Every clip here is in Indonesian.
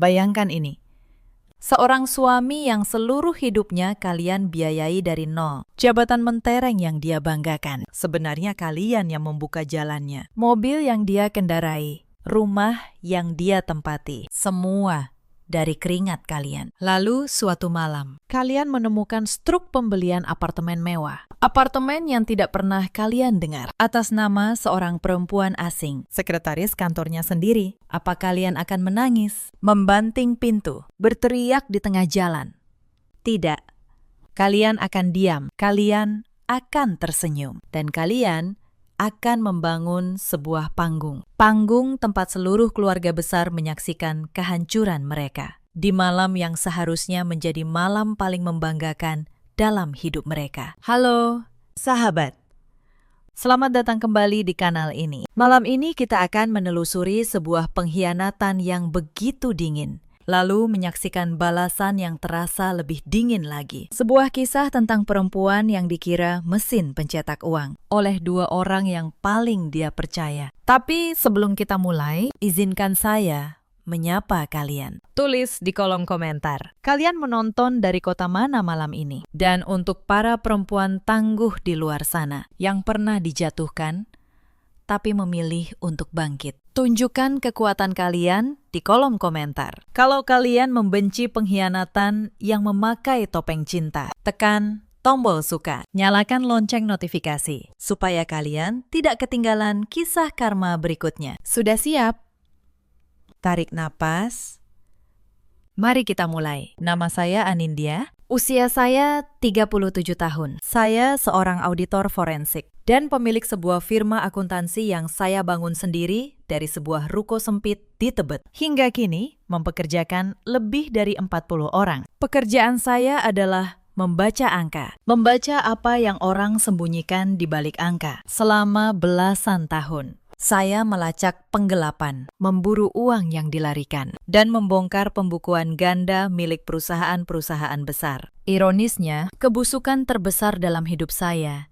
Bayangkan ini. Seorang suami yang seluruh hidupnya kalian biayai dari nol. Jabatan mentereng yang dia banggakan. Sebenarnya kalian yang membuka jalannya. Mobil yang dia kendarai. Rumah yang dia tempati. Semua dari keringat kalian. Lalu suatu malam, kalian menemukan struk pembelian apartemen mewah. Apartemen yang tidak pernah kalian dengar. Atas nama seorang perempuan asing. Sekretaris kantornya sendiri. Apa kalian akan menangis? Membanting pintu? Berteriak di tengah jalan? Tidak. Kalian akan diam. Kalian akan tersenyum. Dan kalian akan membangun sebuah panggung. Panggung tempat seluruh keluarga besar menyaksikan kehancuran mereka. Di malam yang seharusnya menjadi malam paling membanggakan dalam hidup mereka. Halo, sahabat. Selamat datang kembali di kanal ini. Malam ini kita akan menelusuri sebuah pengkhianatan yang begitu dingin. Lalu menyaksikan balasan yang terasa lebih dingin lagi. Sebuah kisah tentang perempuan yang dikira mesin pencetak uang oleh dua orang yang paling dia percaya. Tapi sebelum kita mulai, izinkan saya menyapa kalian. Tulis di kolom komentar, kalian menonton dari kota mana malam ini? Dan untuk para perempuan tangguh di luar sana yang pernah dijatuhkan, tapi memilih untuk bangkit. Tunjukkan kekuatan kalian di kolom komentar. Kalau kalian membenci pengkhianatan yang memakai topeng cinta, tekan tombol suka. Nyalakan lonceng notifikasi, supaya kalian tidak ketinggalan kisah karma berikutnya. Sudah siap? Tarik napas. Mari kita mulai. Nama saya Anindya. Usia saya 37 tahun. Saya seorang auditor forensik dan pemilik sebuah firma akuntansi yang saya bangun sendiri dari sebuah ruko sempit di Tebet. Hingga kini mempekerjakan lebih dari 40 orang. Pekerjaan saya adalah membaca angka. Membaca apa yang orang sembunyikan di balik angka. Selama belasan tahun. Saya melacak penggelapan, memburu uang yang dilarikan, dan membongkar pembukuan ganda milik perusahaan-perusahaan besar. Ironisnya, kebusukan terbesar dalam hidup saya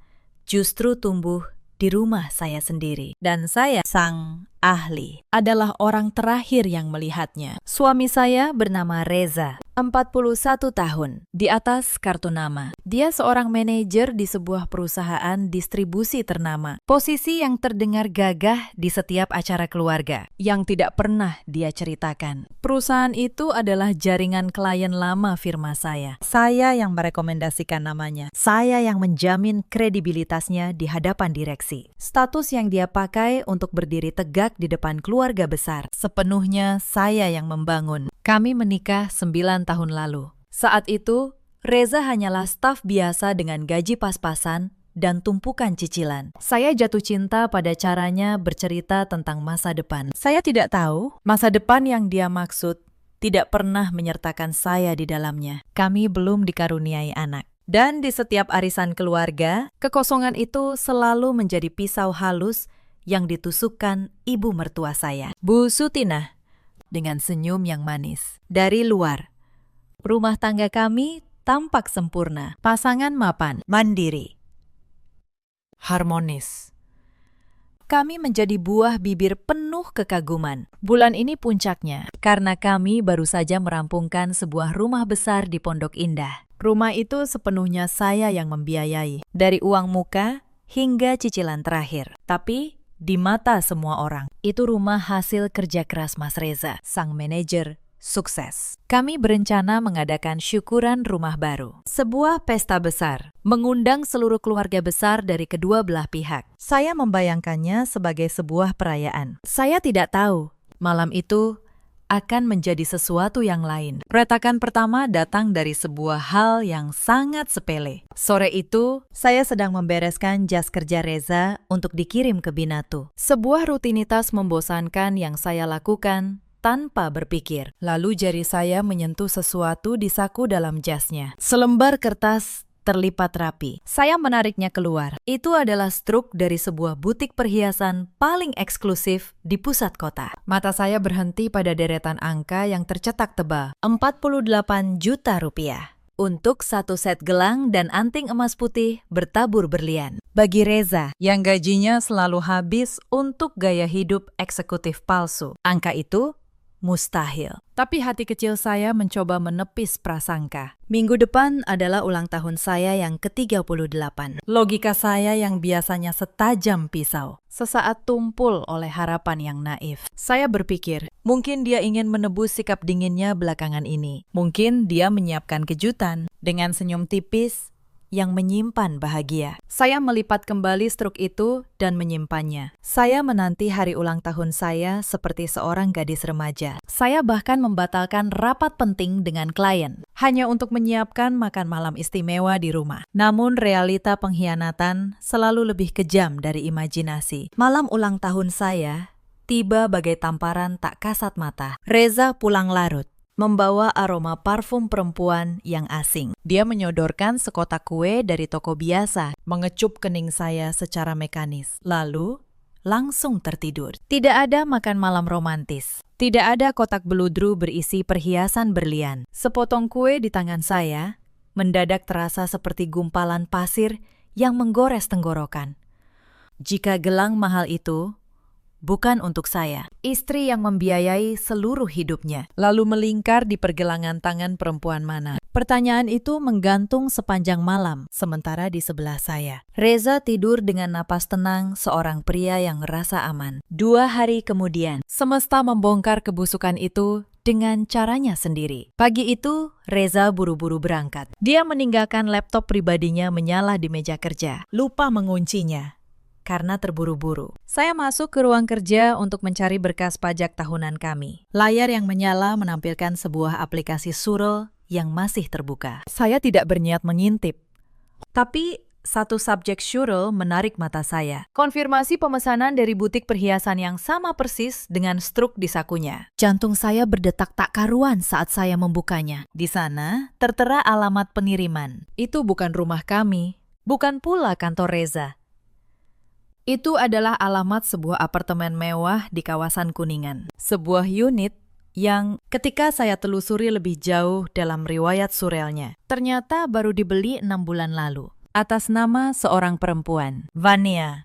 justru tumbuh di rumah saya sendiri. Dan saya, sang ahli, adalah orang terakhir yang melihatnya. Suami saya bernama Reza, 41 tahun, di atas kartu nama. Dia seorang manajer di sebuah perusahaan distribusi ternama. Posisi yang terdengar gagah di setiap acara keluarga, yang tidak pernah dia ceritakan. Perusahaan itu adalah jaringan klien lama firma saya. Saya yang merekomendasikan namanya. Saya yang menjamin kredibilitasnya di hadapan direksi. Status yang dia pakai untuk berdiri tegak di depan keluarga besar, sepenuhnya saya yang membangun. Kami menikah 9 tahun lalu. Saat itu, Reza hanyalah staf biasa dengan gaji pas-pasan dan tumpukan cicilan. Saya jatuh cinta pada caranya bercerita tentang masa depan. Saya tidak tahu masa depan yang dia maksud tidak pernah menyertakan saya di dalamnya. Kami belum dikaruniai anak. Dan di setiap arisan keluarga, kekosongan itu selalu menjadi pisau halus yang ditusukkan ibu mertua saya, Bu Sutina, dengan senyum yang manis. Dari luar, rumah tangga kami tampak sempurna. Pasangan mapan, mandiri, harmonis. Kami menjadi buah bibir penuh kekaguman. Bulan ini puncaknya, karena kami baru saja merampungkan sebuah rumah besar di Pondok Indah. Rumah itu sepenuhnya saya yang membiayai, dari uang muka hingga cicilan terakhir. Tapi di mata semua orang, itu rumah hasil kerja keras Mas Reza, sang manajer sukses. Kami berencana mengadakan syukuran rumah baru. Sebuah pesta besar, mengundang seluruh keluarga besar dari kedua belah pihak. Saya membayangkannya sebagai sebuah perayaan. Saya tidak tahu, malam itu akan menjadi sesuatu yang lain. Retakan pertama datang dari sebuah hal yang sangat sepele. Sore itu, saya sedang membereskan jas kerja Reza untuk dikirim ke Binatu. Sebuah rutinitas membosankan yang saya lakukan tanpa berpikir. Lalu jari saya menyentuh sesuatu di saku dalam jasnya. Selembar kertas terlipat rapi. Saya menariknya keluar. Itu adalah struk dari sebuah butik perhiasan paling eksklusif di pusat kota. Mata saya berhenti pada deretan angka yang tercetak tebal. 48 juta rupiah. Untuk satu set gelang dan anting emas putih bertabur berlian. Bagi Reza, yang gajinya selalu habis untuk gaya hidup eksekutif palsu, angka itu mustahil. Tapi hati kecil saya mencoba menepis prasangka. Minggu depan adalah ulang tahun saya yang ke-38. Logika saya yang biasanya setajam pisau sesaat tumpul oleh harapan yang naif. Saya berpikir, mungkin dia ingin menebus sikap dinginnya belakangan ini. Mungkin dia menyiapkan kejutan dengan senyum tipis yang menyimpan bahagia. Saya melipat kembali struk itu dan menyimpannya. Saya menanti hari ulang tahun saya seperti seorang gadis remaja. Saya bahkan membatalkan rapat penting dengan klien, hanya untuk menyiapkan makan malam istimewa di rumah. Namun realita pengkhianatan selalu lebih kejam dari imajinasi. Malam ulang tahun saya tiba bagai tamparan tak kasat mata. Reza pulang larut, membawa aroma parfum perempuan yang asing. Dia menyodorkan sekotak kue dari toko biasa, mengecup kening saya secara mekanis. Lalu, langsung tertidur. Tidak ada makan malam romantis. Tidak ada kotak beludru berisi perhiasan berlian. Sepotong kue di tangan saya mendadak terasa seperti gumpalan pasir yang menggores tenggorokan. Jika gelang mahal itu bukan untuk saya, istri yang membiayai seluruh hidupnya, lalu melingkar di pergelangan tangan perempuan mana. Pertanyaan itu menggantung sepanjang malam, sementara di sebelah saya. Reza tidur dengan napas tenang, seorang pria yang merasa aman. 2 hari kemudian, semesta membongkar kebusukan itu dengan caranya sendiri. Pagi itu, Reza buru-buru berangkat. Dia meninggalkan laptop pribadinya menyala di meja kerja, lupa menguncinya karena terburu-buru. Saya masuk ke ruang kerja untuk mencari berkas pajak tahunan kami. Layar yang menyala menampilkan sebuah aplikasi surel yang masih terbuka. Saya tidak berniat mengintip, tapi satu subjek surel menarik mata saya. Konfirmasi pemesanan dari butik perhiasan yang sama persis dengan struk di sakunya. Jantung saya berdetak tak karuan saat saya membukanya. Di sana tertera alamat pengiriman. Itu bukan rumah kami, bukan pula kantor Reza. Itu adalah alamat sebuah apartemen mewah di kawasan Kuningan. Sebuah unit yang ketika saya telusuri lebih jauh dalam riwayat surelnya, ternyata baru dibeli 6 bulan lalu. Atas nama seorang perempuan, Vania.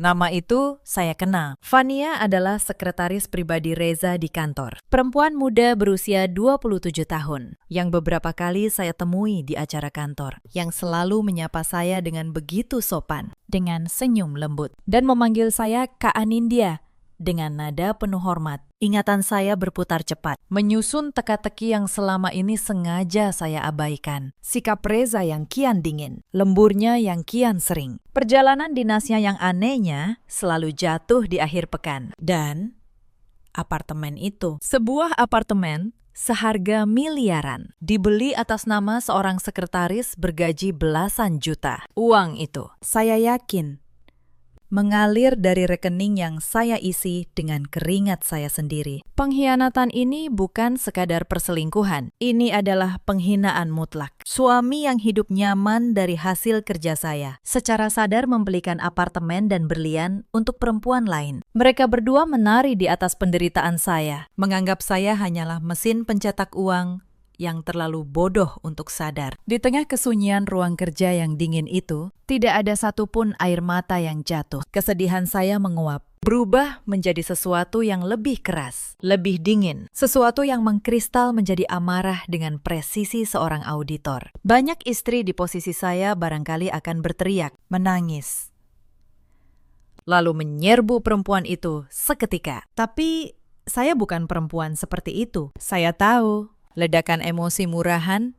Nama itu saya kenal. Vania adalah sekretaris pribadi Reza di kantor. Perempuan muda berusia 27 tahun, yang beberapa kali saya temui di acara kantor, yang selalu menyapa saya dengan begitu sopan, dengan senyum lembut, dan memanggil saya Kak Anindya dengan nada penuh hormat. Ingatan saya berputar cepat, menyusun teka-teki yang selama ini sengaja saya abaikan. Sikap Reza yang kian dingin, lemburnya yang kian sering. Perjalanan dinasnya yang anehnya selalu jatuh di akhir pekan. Dan apartemen itu, sebuah apartemen seharga miliaran, dibeli atas nama seorang sekretaris bergaji belasan juta. Uang itu, saya yakin, mengalir dari rekening yang saya isi dengan keringat saya sendiri. Pengkhianatan ini bukan sekadar perselingkuhan. Ini adalah penghinaan mutlak. Suami yang hidup nyaman dari hasil kerja saya, secara sadar membelikan apartemen dan berlian untuk perempuan lain. Mereka berdua menari di atas penderitaan saya, menganggap saya hanyalah mesin pencetak uang yang terlalu bodoh untuk sadar. Di tengah kesunyian ruang kerja yang dingin itu, tidak ada satupun air mata yang jatuh. Kesedihan saya menguap, berubah menjadi sesuatu yang lebih keras, lebih dingin. Sesuatu yang mengkristal menjadi amarah dengan presisi seorang auditor. Banyak istri di posisi saya barangkali akan berteriak, menangis, lalu menyerbu perempuan itu seketika. Tapi saya bukan perempuan seperti itu. Saya tahu ledakan emosi murahan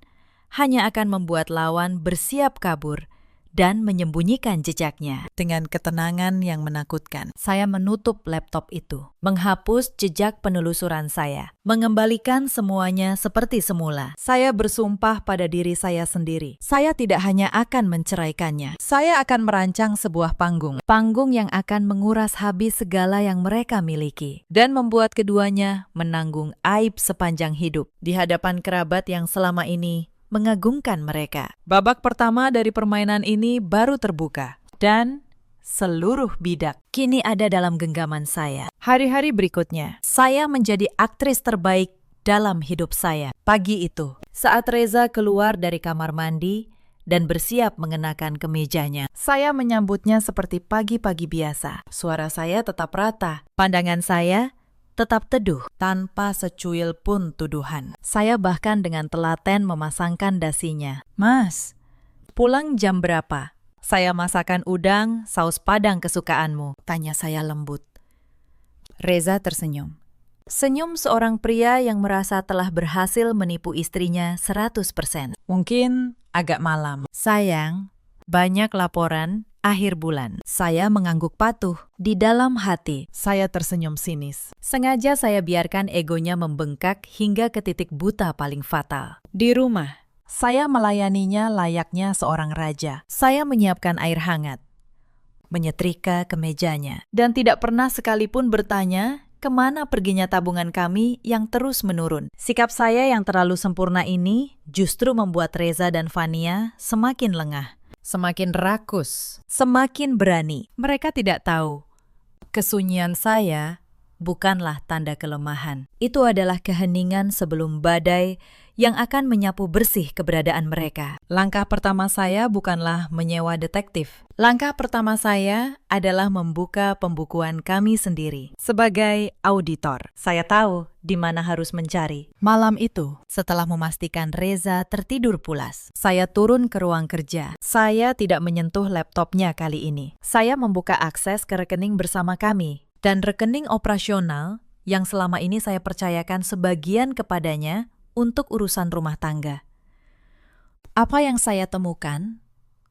hanya akan membuat lawan bersiap kabur dan menyembunyikan jejaknya. Dengan ketenangan yang menakutkan, saya menutup laptop itu, menghapus jejak penelusuran saya, mengembalikan semuanya seperti semula. Saya bersumpah pada diri saya sendiri, saya tidak hanya akan menceraikannya, saya akan merancang sebuah panggung yang akan menguras habis segala yang mereka miliki, dan membuat keduanya menanggung aib sepanjang hidup di hadapan kerabat yang selama ini mengagungkan mereka. Babak pertama dari permainan ini baru terbuka, dan seluruh bidak kini ada dalam genggaman saya. Hari-hari berikutnya, saya menjadi aktris terbaik dalam hidup saya. Pagi itu, saat Reza keluar dari kamar mandi dan bersiap mengenakan kemejanya, saya menyambutnya seperti pagi-pagi biasa. Suara saya tetap rata, pandangan saya tetap teduh, tanpa secuil pun tuduhan. Saya bahkan dengan telaten memasangkan dasinya. Mas, pulang jam berapa? Saya masakan udang, saus padang kesukaanmu, tanya saya lembut. Reza tersenyum. Senyum seorang pria yang merasa telah berhasil menipu istrinya 100%. Mungkin agak malam. Sayang, banyak laporan akhir bulan. Saya mengangguk patuh. Di dalam hati, saya tersenyum sinis. Sengaja saya biarkan egonya membengkak hingga ke titik buta paling fatal. Di rumah, saya melayaninya layaknya seorang raja. Saya menyiapkan air hangat, menyetrika kemejanya, dan tidak pernah sekalipun bertanya kemana perginya tabungan kami yang terus menurun. Sikap saya yang terlalu sempurna ini justru membuat Reza dan Fania semakin lengah. Semakin rakus, semakin berani. Mereka tidak tahu, kesunyian saya bukanlah tanda kelemahan. Itu adalah keheningan sebelum badai yang akan menyapu bersih keberadaan mereka. Langkah pertama saya bukanlah menyewa detektif. Langkah pertama saya adalah membuka pembukuan kami sendiri. Sebagai auditor, saya tahu di mana harus mencari. Malam itu, setelah memastikan Reza tertidur pulas, saya turun ke ruang kerja. Saya tidak menyentuh laptopnya kali ini. Saya membuka akses ke rekening bersama kami, dan rekening operasional yang selama ini saya percayakan sebagian kepadanya untuk urusan rumah tangga. Apa yang saya temukan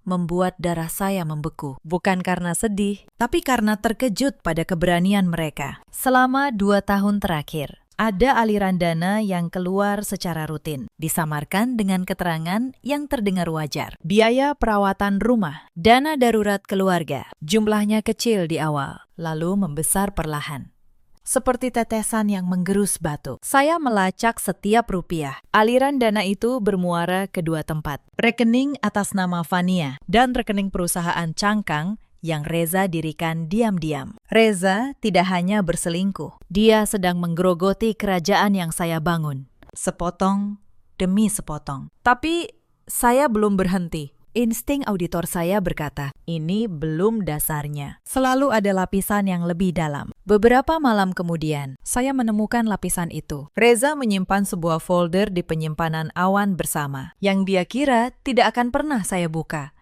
membuat darah saya membeku. Bukan karena sedih, tapi karena terkejut pada keberanian mereka. Selama 2 tahun terakhir, ada aliran dana yang keluar secara rutin, disamarkan dengan keterangan yang terdengar wajar. Biaya perawatan rumah, dana darurat keluarga, jumlahnya kecil di awal, lalu membesar perlahan. Seperti tetesan yang menggerus batu. Saya melacak setiap rupiah. Aliran dana itu bermuara ke 2 tempat. Rekening atas nama Fania dan rekening perusahaan cangkang yang Reza dirikan diam-diam. Reza tidak hanya berselingkuh. Dia sedang menggerogoti kerajaan yang saya bangun. Sepotong demi sepotong. Tapi saya belum berhenti. Insting auditor saya berkata, ini belum dasarnya. Selalu ada lapisan yang lebih dalam. Beberapa malam kemudian, saya menemukan lapisan itu. Reza menyimpan sebuah folder di penyimpanan awan bersama, yang dia kira tidak akan pernah saya buka,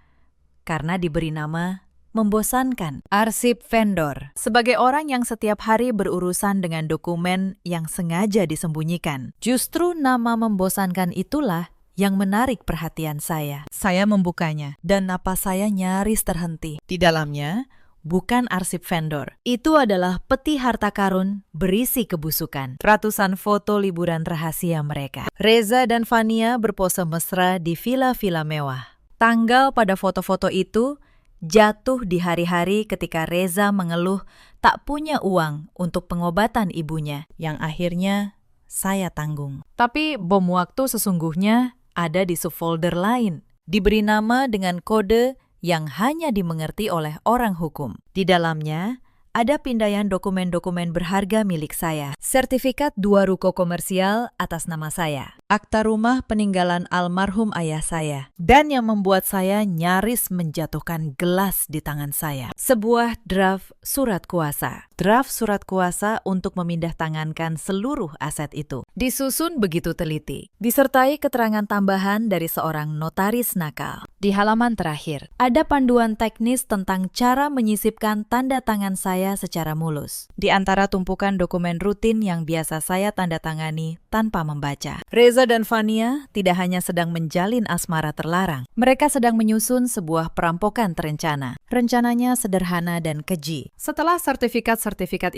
karena diberi nama membosankan. Arsip vendor. Sebagai orang yang setiap hari berurusan dengan dokumen yang sengaja disembunyikan, justru nama membosankan itulah yang menarik perhatian saya. Saya membukanya, dan napas saya nyaris terhenti. Di dalamnya, bukan arsip vendor. Itu adalah peti harta karun berisi kebusukan. Ratusan foto liburan rahasia mereka. Reza dan Fania berpose mesra di villa-villa mewah. Tanggal pada foto-foto itu jatuh di hari-hari ketika Reza mengeluh tak punya uang untuk pengobatan ibunya, yang akhirnya saya tanggung. Tapi bom waktu sesungguhnya ada di subfolder lain, diberi nama dengan kode yang hanya dimengerti oleh orang hukum. Di dalamnya ada pindaian dokumen-dokumen berharga milik saya, sertifikat 2 ruko komersial atas nama saya, akta rumah peninggalan almarhum ayah saya, dan yang membuat saya nyaris menjatuhkan gelas di tangan saya, sebuah draft surat kuasa. Draft surat kuasa untuk memindah tangankan seluruh aset itu. Disusun begitu teliti, disertai keterangan tambahan dari seorang notaris nakal. Di halaman terakhir, ada panduan teknis tentang cara menyisipkan tanda tangan saya secara mulus, di antara tumpukan dokumen rutin yang biasa saya tanda tangani tanpa membaca. Reza dan Fania tidak hanya sedang menjalin asmara terlarang, mereka sedang menyusun sebuah perampokan terencana. Rencananya sederhana dan keji. Setelah sertifikat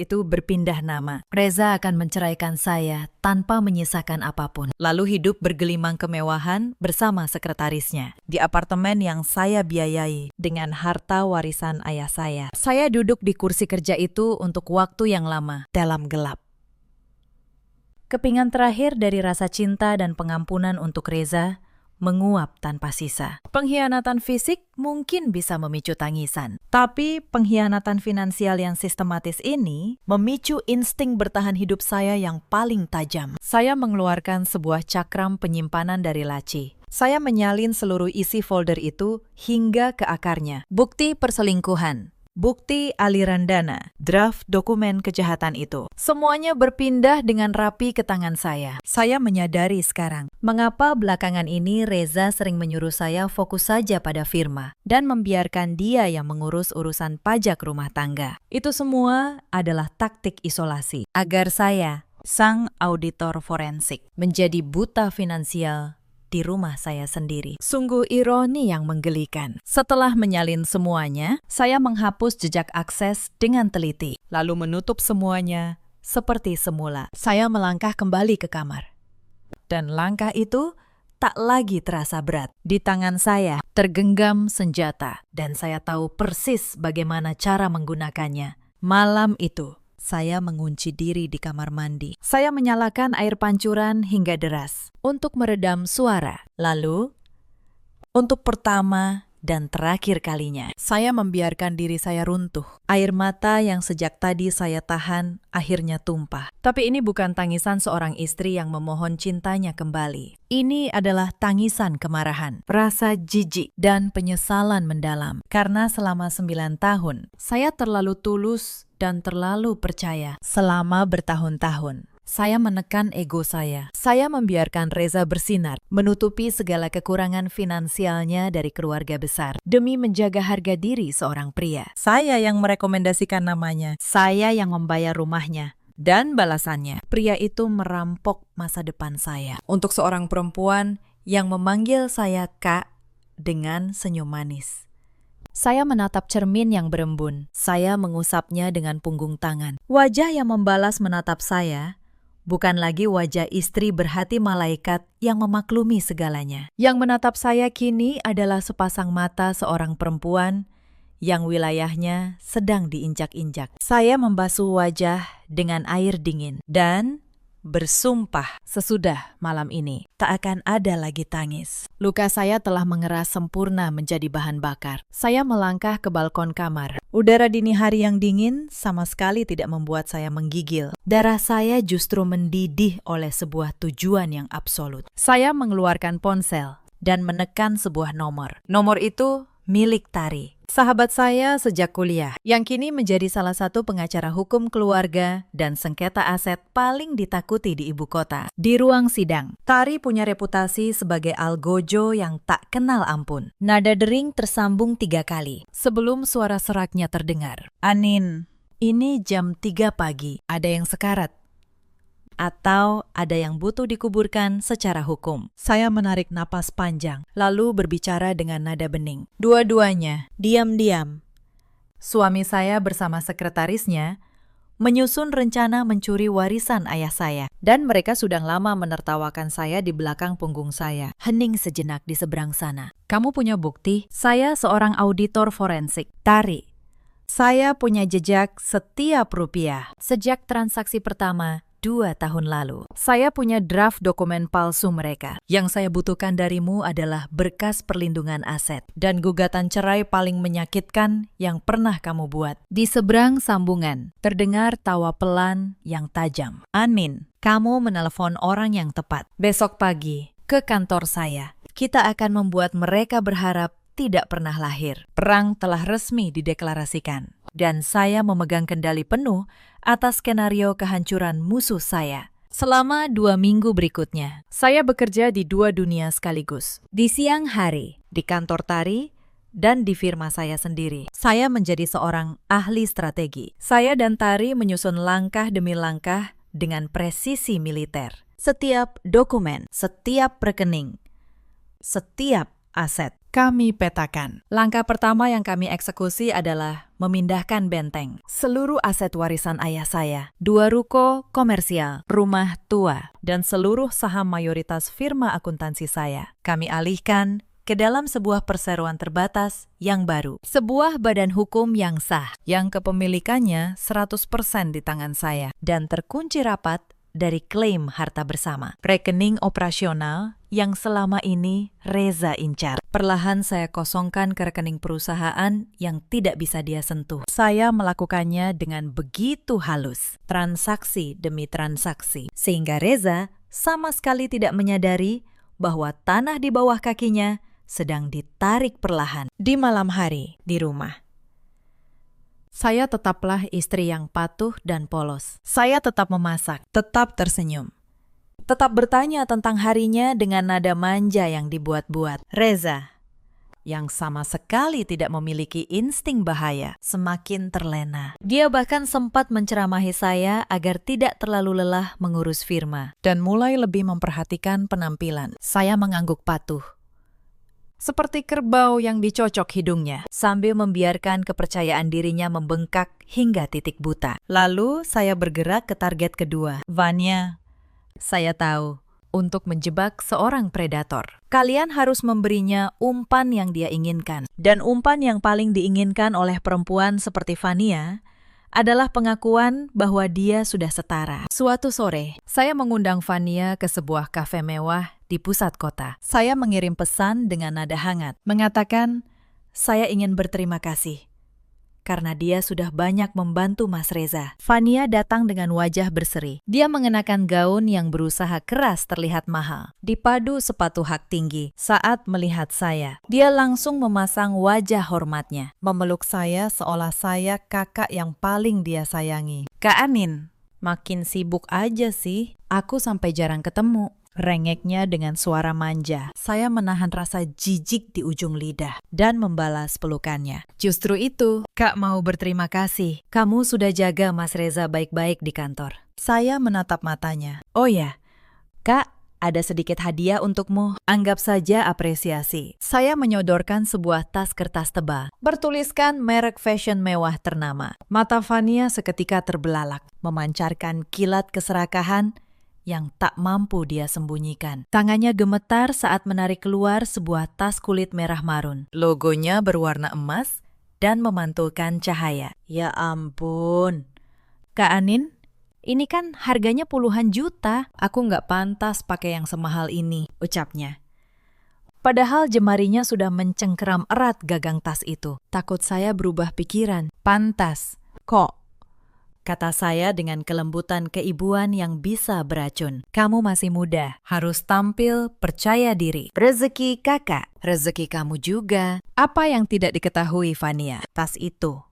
itu berpindah nama, Reza akan menceraikan saya tanpa menyisakan apapun, lalu hidup bergelimang kemewahan bersama sekretarisnya di apartemen yang saya biayai dengan harta warisan ayah saya. Saya duduk di kursi kerja itu untuk waktu yang lama dalam gelap. Kepingan terakhir dari rasa cinta dan pengampunan untuk Reza menguap tanpa sisa. Pengkhianatan fisik mungkin bisa memicu tangisan, tapi pengkhianatan finansial yang sistematis ini memicu insting bertahan hidup saya yang paling tajam. Saya mengeluarkan sebuah cakram penyimpanan dari laci. Saya menyalin seluruh isi folder itu hingga ke akarnya. Bukti perselingkuhan, bukti aliran dana, draft dokumen kejahatan itu. Semuanya berpindah dengan rapi ke tangan saya. Saya menyadari sekarang, mengapa belakangan ini Reza sering menyuruh saya fokus saja pada firma dan membiarkan dia yang mengurus urusan pajak rumah tangga. Itu semua adalah taktik isolasi, agar saya, sang auditor forensik, menjadi buta finansial di rumah saya sendiri. Sungguh ironi yang menggelikan. Setelah menyalin semuanya, saya menghapus jejak akses dengan teliti, lalu menutup semuanya seperti semula. Saya melangkah kembali ke kamar. Dan langkah itu tak lagi terasa berat. Di tangan saya tergenggam senjata, dan saya tahu persis bagaimana cara menggunakannya. Malam itu, saya mengunci diri di kamar mandi. Saya menyalakan air pancuran hingga deras untuk meredam suara. Lalu, untuk pertama dan terakhir kalinya, saya membiarkan diri saya runtuh. Air mata yang sejak tadi saya tahan akhirnya tumpah. Tapi ini bukan tangisan seorang istri yang memohon cintanya kembali. Ini adalah tangisan kemarahan, rasa jijik, dan penyesalan mendalam. Karena selama 9 tahun, saya terlalu tulus dan terlalu percaya. Selama bertahun-tahun, saya menekan ego saya. Saya membiarkan Reza bersinar, menutupi segala kekurangan finansialnya dari keluarga besar, demi menjaga harga diri seorang pria. Saya yang merekomendasikan namanya. Saya yang membayar rumahnya. Dan balasannya, pria itu merampok masa depan saya. Untuk seorang perempuan yang memanggil saya Kak dengan senyum manis. Saya menatap cermin yang berembun. Saya mengusapnya dengan punggung tangan. Wajah yang membalas menatap saya bukan lagi wajah istri berhati malaikat yang memaklumi segalanya. Yang menatap saya kini adalah sepasang mata seorang perempuan yang wilayahnya sedang diinjak-injak. Saya membasuh wajah dengan air dingin dan bersumpah sesudah malam ini tak akan ada lagi tangis. Luka saya telah mengeras sempurna menjadi bahan bakar. Saya melangkah ke balkon kamar. Udara dini hari yang dingin sama sekali tidak membuat saya menggigil. Darah saya justru mendidih oleh sebuah tujuan yang absolut. Saya mengeluarkan ponsel dan menekan sebuah nomor. Nomor itu milik Tari, sahabat saya sejak kuliah, yang kini menjadi salah satu pengacara hukum keluarga dan sengketa aset paling ditakuti di ibu kota. Di ruang sidang, Tari punya reputasi sebagai algojo yang tak kenal ampun. Nada dering tersambung 3 kali sebelum suara seraknya terdengar. Anin, ini jam 3 pagi, ada yang sekarat atau ada yang butuh dikuburkan secara hukum. Saya menarik napas panjang, lalu berbicara dengan nada bening. Dua-duanya, diam-diam. Suami saya bersama sekretarisnya menyusun rencana mencuri warisan ayah saya. Dan mereka sudah lama menertawakan saya di belakang punggung saya. Hening sejenak di seberang sana. Kamu punya bukti? Saya seorang auditor forensik. Tari. Saya punya jejak setiap rupiah. Sejak transaksi pertama, 2 tahun lalu. Saya punya draft dokumen palsu mereka. Yang saya butuhkan darimu adalah berkas perlindungan aset dan gugatan cerai paling menyakitkan yang pernah kamu buat. Di seberang sambungan, terdengar tawa pelan yang tajam. Anin, kamu menelepon orang yang tepat. Besok pagi, ke kantor saya. Kita akan membuat mereka berharap tidak pernah lahir. Perang telah resmi dideklarasikan. Dan saya memegang kendali penuh atas skenario kehancuran musuh saya. Selama 2 minggu berikutnya, saya bekerja di 2 dunia sekaligus. Di siang hari, di kantor Tari, dan di firma saya sendiri. Saya menjadi seorang ahli strategi. Saya dan Tari menyusun langkah demi langkah dengan presisi militer. Setiap dokumen, setiap rekening, setiap aset kami petakan. Langkah pertama yang kami eksekusi adalah memindahkan benteng seluruh aset warisan ayah saya, 2 ruko komersial, rumah tua, dan seluruh saham mayoritas firma akuntansi saya. Kami alihkan ke dalam sebuah perseroan terbatas yang baru. Sebuah badan hukum yang sah, yang kepemilikannya 100% di tangan saya, dan terkunci rapat dari klaim harta bersama. Rekening operasional yang selama ini Reza incar. Perlahan saya kosongkan ke rekening perusahaan yang tidak bisa dia sentuh. Saya melakukannya dengan begitu halus, transaksi demi transaksi, sehingga Reza sama sekali tidak menyadari bahwa tanah di bawah kakinya sedang ditarik perlahan. Di malam hari, di rumah, Saya tetaplah istri yang patuh dan polos. Saya tetap memasak, tetap tersenyum. Tetap bertanya tentang harinya dengan nada manja yang dibuat-buat. Reza, yang sama sekali tidak memiliki insting bahaya, semakin terlena. Dia bahkan sempat menceramahi saya agar tidak terlalu lelah mengurus firma dan mulai lebih memperhatikan penampilan. Saya mengangguk patuh, seperti kerbau yang dicocok hidungnya, sambil membiarkan kepercayaan dirinya membengkak hingga titik buta. Lalu saya bergerak ke target kedua. Vanya, saya tahu, untuk menjebak seorang predator, kalian harus memberinya umpan yang dia inginkan. Dan umpan yang paling diinginkan oleh perempuan seperti Vania adalah pengakuan bahwa dia sudah setara. Suatu sore, saya mengundang Vania ke sebuah kafe mewah di pusat kota. Saya mengirim pesan dengan nada hangat, mengatakan, saya ingin berterima kasih karena dia sudah banyak membantu Mas Reza. Vania datang dengan wajah berseri. Dia mengenakan gaun yang berusaha keras terlihat mahal, dipadu sepatu hak tinggi. Saat melihat saya, dia langsung memasang wajah hormatnya, memeluk saya seolah saya kakak yang paling dia sayangi. Kak Anin, makin sibuk aja sih. Aku sampai jarang ketemu. Rengeknya dengan suara manja. Saya menahan rasa jijik di ujung lidah dan membalas pelukannya. Justru itu, Kak mau berterima kasih. Kamu sudah jaga Mas Reza baik-baik di kantor. Saya menatap matanya. Oh ya, Kak, ada sedikit hadiah untukmu. Anggap saja apresiasi. Saya menyodorkan sebuah tas kertas tebal, bertuliskan merek fashion mewah ternama. Mata Vania seketika terbelalak, memancarkan kilat keserakahan yang tak mampu dia sembunyikan. Tangannya gemetar saat menarik keluar sebuah tas kulit merah marun. Logonya berwarna emas dan memantulkan cahaya. Ya ampun. Kak Anin, ini kan harganya puluhan juta. Aku nggak pantas pakai yang semahal ini, ucapnya. Padahal jemarinya sudah mencengkeram erat gagang tas itu. Takut saya berubah pikiran. Pantas. Kok? Kata saya dengan kelembutan keibuan yang bisa beracun. Kamu masih muda, harus tampil percaya diri. Rezeki kakak, rezeki kamu juga. Apa yang tidak diketahui Vania? Tas itu,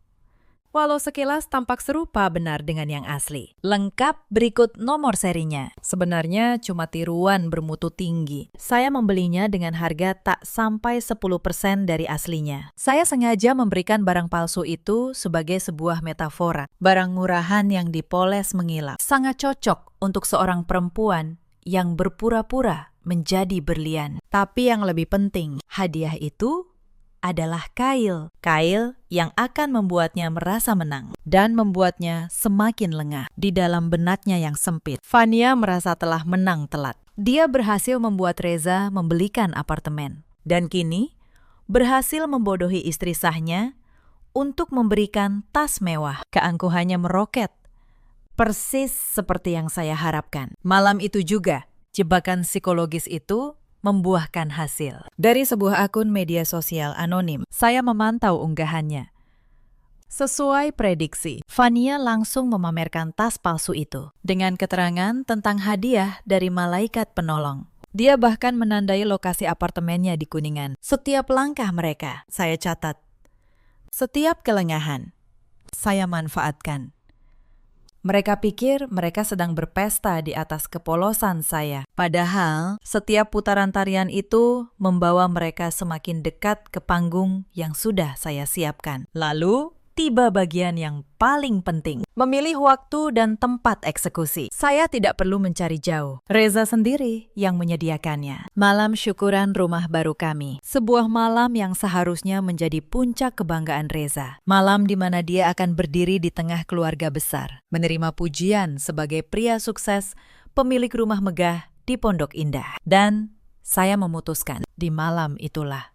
walau sekilas tampak serupa benar dengan yang asli. Lengkap berikut nomor serinya. Sebenarnya cuma tiruan bermutu tinggi. Saya membelinya dengan harga tak sampai 10% dari aslinya. Saya sengaja memberikan barang palsu itu sebagai sebuah metafora. Barang murahan yang dipoles mengilap. Sangat cocok untuk seorang perempuan yang berpura-pura menjadi berlian. Tapi yang lebih penting, hadiah itu adalah kail. Kail yang akan membuatnya merasa menang dan membuatnya semakin lengah di dalam benaknya yang sempit. Vania merasa telah menang telak. Dia berhasil membuat Reza membelikan apartemen dan kini berhasil membodohi istri sahnya untuk memberikan tas mewah. Keangkuhannya meroket, persis seperti yang saya harapkan. Malam itu juga, jebakan psikologis itu membuahkan hasil. Dari sebuah akun media sosial anonim, saya memantau unggahannya. Sesuai prediksi, Vania langsung memamerkan tas palsu itu dengan keterangan tentang hadiah dari malaikat penolong. Dia bahkan menandai lokasi apartemennya di Kuningan. Setiap langkah mereka, saya catat. Setiap kelengahan, saya manfaatkan. Mereka pikir mereka sedang berpesta di atas kepolosan saya. Padahal, setiap putaran tarian itu membawa mereka semakin dekat ke panggung yang sudah saya siapkan. Lalu, tiba bagian yang paling penting, memilih waktu dan tempat eksekusi. Saya tidak perlu mencari jauh. Reza sendiri yang menyediakannya. Malam syukuran rumah baru kami. Sebuah malam yang seharusnya menjadi puncak kebanggaan Reza. Malam di mana dia akan berdiri di tengah keluarga besar, menerima pujian sebagai pria sukses, pemilik rumah megah di Pondok Indah. Dan saya memutuskan di malam itulah,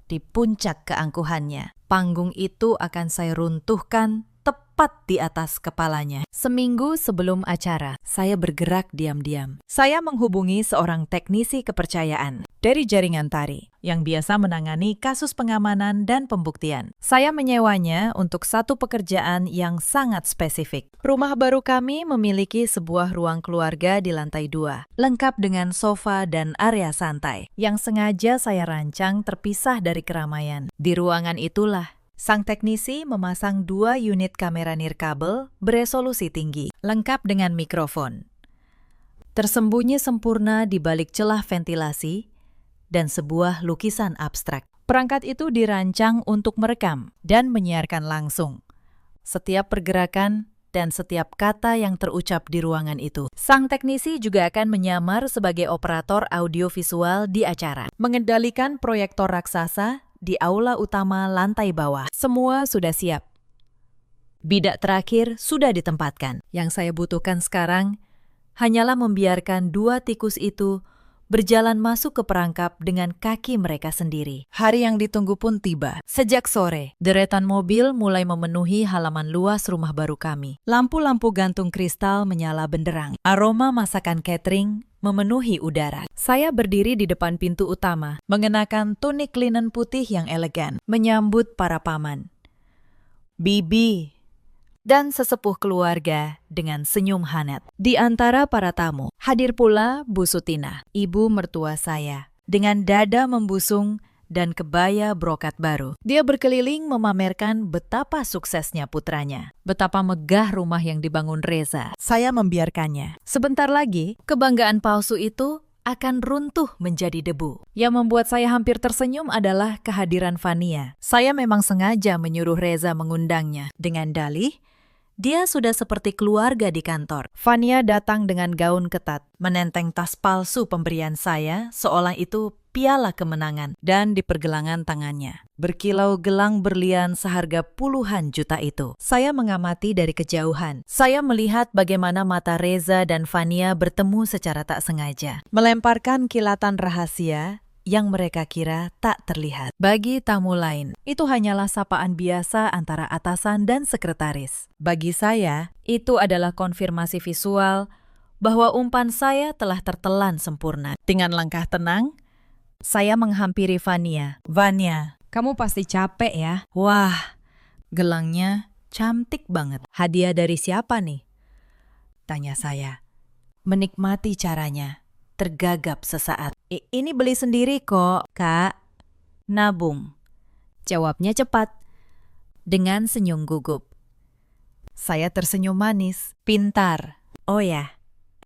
di puncak keangkuhannya, panggung itu akan saya runtuhkan tepat di atas kepalanya. Seminggu sebelum acara, saya bergerak diam-diam. Saya menghubungi seorang teknisi kepercayaan dari jaringan tari yang biasa menangani kasus pengamanan dan pembuktian. Saya menyewanya untuk satu pekerjaan yang sangat spesifik. Rumah baru kami memiliki sebuah ruang keluarga di lantai 2, lengkap dengan sofa dan area santai yang sengaja saya rancang terpisah dari keramaian. Di ruangan itulah Sang teknisi memasang 2 unit kamera nirkabel beresolusi tinggi, lengkap dengan mikrofon. Tersembunyi sempurna di balik celah ventilasi dan sebuah lukisan abstrak. Perangkat itu dirancang untuk merekam dan menyiarkan langsung setiap pergerakan dan setiap kata yang terucap di ruangan itu. Sang teknisi juga akan menyamar sebagai operator audiovisual di acara, mengendalikan proyektor raksasa di aula utama lantai bawah. Semua sudah siap. Bidak terakhir sudah ditempatkan. Yang saya butuhkan sekarang hanyalah membiarkan 2 tikus itu berjalan masuk ke perangkap dengan kaki mereka sendiri. Hari yang ditunggu pun tiba. Sejak sore, deretan mobil mulai memenuhi halaman luas rumah baru kami. Lampu-lampu gantung kristal menyala benderang. Aroma masakan catering memenuhi udara. Saya berdiri di depan pintu utama, mengenakan tunik linen putih yang elegan, menyambut para paman, bibi, dan sesepuh keluarga dengan senyum hangat. Di antara para tamu, hadir pula Bu Sutina, ibu mertua saya, dengan dada membusung dan kebaya brokat baru. Dia berkeliling memamerkan betapa suksesnya putranya, betapa megah rumah yang dibangun Reza. Saya membiarkannya. Sebentar lagi, kebanggaan palsu itu akan runtuh menjadi debu. Yang membuat saya hampir tersenyum adalah kehadiran Fania. Saya memang sengaja menyuruh Reza mengundangnya dengan dalih dia sudah seperti keluarga di kantor. Fania datang dengan gaun ketat, menenteng tas palsu pemberian saya seolah itu piala kemenangan dan di pergelangan tangannya berkilau gelang berlian seharga puluhan juta itu. Saya mengamati dari kejauhan. Saya melihat bagaimana mata Reza dan Fania bertemu secara tak sengaja, melemparkan kilatan rahasia yang mereka kira tak terlihat. Bagi tamu lain, itu hanyalah sapaan biasa antara atasan dan sekretaris. Bagi saya, itu adalah konfirmasi visual bahwa umpan saya telah tertelan sempurna. Dengan langkah tenang, saya menghampiri Fania. Vania, kamu pasti capek ya? Wah, gelangnya cantik banget. Hadiah dari siapa nih? Tanya saya. Menikmati caranya. Tergagap sesaat. Ini beli sendiri kok, Kak. Nabung. Jawabnya cepat. Dengan senyum gugup. Saya tersenyum manis. Pintar. Oh ya,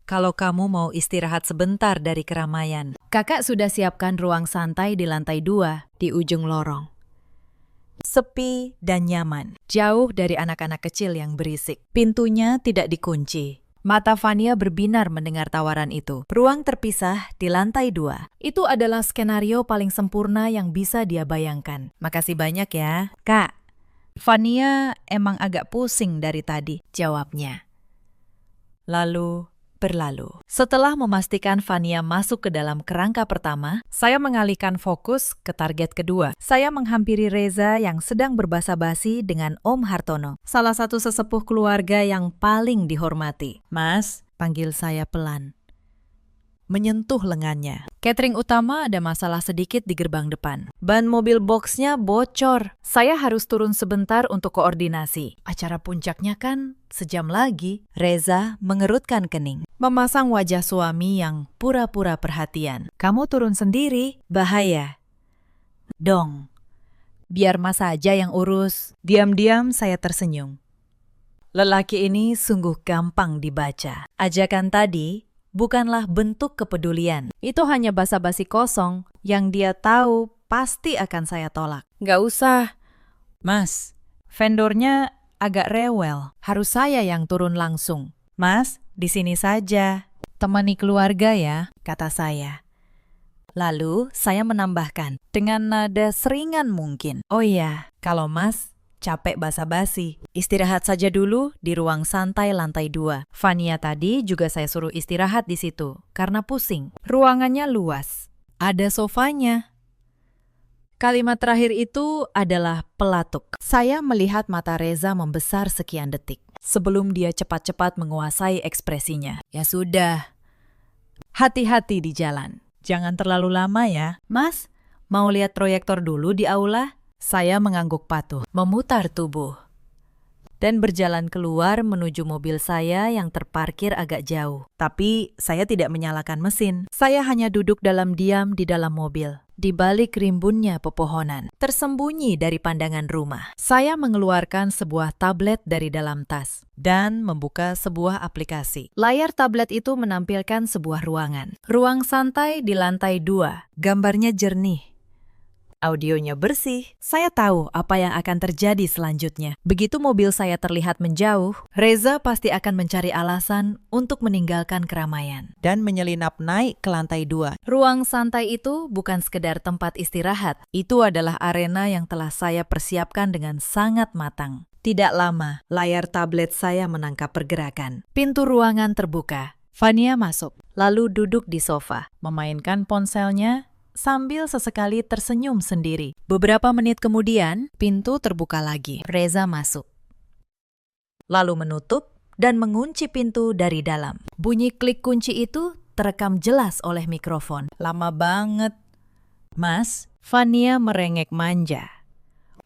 kalau kamu mau istirahat sebentar dari keramaian, kakak sudah siapkan ruang santai di lantai 2 di ujung lorong. Sepi dan nyaman. Jauh dari anak-anak kecil yang berisik. Pintunya tidak dikunci. Mata Fania berbinar mendengar tawaran itu. Ruang terpisah di lantai 2. Itu adalah skenario paling sempurna yang bisa dia bayangkan. Makasih banyak ya. Kak, Fania emang agak pusing dari tadi, jawabnya. Lalu berlalu. Setelah memastikan Fania masuk ke dalam kerangka pertama, saya mengalihkan fokus ke target kedua. Saya menghampiri Reza yang sedang berbasa-basi dengan Om Hartono, salah satu sesepuh keluarga yang paling dihormati. Mas, panggil saya pelan. Menyentuh lengannya. Catering utama ada masalah sedikit di gerbang depan. Ban mobil boxnya bocor. Saya harus turun sebentar untuk koordinasi. Acara puncaknya kan sejam lagi. Reza mengerutkan kening. Memasang wajah suami yang pura-pura perhatian. Kamu turun sendiri? Bahaya. Dong. Biar Mas aja yang urus. Diam-diam saya tersenyum. Lelaki ini sungguh gampang dibaca. Ajakan tadi bukanlah bentuk kepedulian. Itu hanya basa-basi kosong yang dia tahu pasti akan saya tolak. Nggak usah. Mas, vendornya agak rewel. Harus saya yang turun langsung. Mas, di sini saja. Temani keluarga ya, kata saya. Lalu saya menambahkan dengan nada seringan mungkin. Oh iya, kalau Mas capek basa-basi, istirahat saja dulu di ruang santai lantai 2. Fania tadi juga saya suruh istirahat di situ karena pusing. Ruangannya luas, ada sofanya. Kalimat terakhir itu adalah pelatuk. Saya melihat mata Reza membesar sekian detik sebelum dia cepat-cepat menguasai ekspresinya. Ya sudah, hati-hati di jalan. Jangan terlalu lama ya. Mas, mau lihat proyektor dulu di aula? Saya mengangguk patuh, memutar tubuh. dan berjalan keluar menuju mobil saya yang terparkir agak jauh. Tapi saya tidak menyalakan mesin. Saya hanya duduk dalam diam di dalam mobil, di balik rimbunnya pepohonan, tersembunyi dari pandangan rumah. Saya mengeluarkan sebuah tablet dari dalam tas dan membuka sebuah aplikasi. Layar tablet itu menampilkan sebuah ruangan. Ruang santai di lantai 2. Gambarnya jernih. Audionya bersih. Saya tahu apa yang akan terjadi selanjutnya. Begitu mobil saya terlihat menjauh, Reza pasti akan mencari alasan untuk meninggalkan keramaian dan menyelinap naik ke lantai 2. Ruang santai itu bukan sekedar tempat istirahat. Itu adalah arena yang telah saya persiapkan dengan sangat matang. Tidak lama, layar tablet saya menangkap pergerakan. Pintu ruangan terbuka. Fania masuk, lalu duduk di sofa, memainkan ponselnya sambil sesekali tersenyum sendiri. Beberapa menit kemudian, pintu terbuka lagi. Reza masuk, lalu menutup dan mengunci pintu dari dalam. Bunyi klik kunci itu terekam jelas oleh mikrofon. Lama banget. Mas, Fania merengek manja,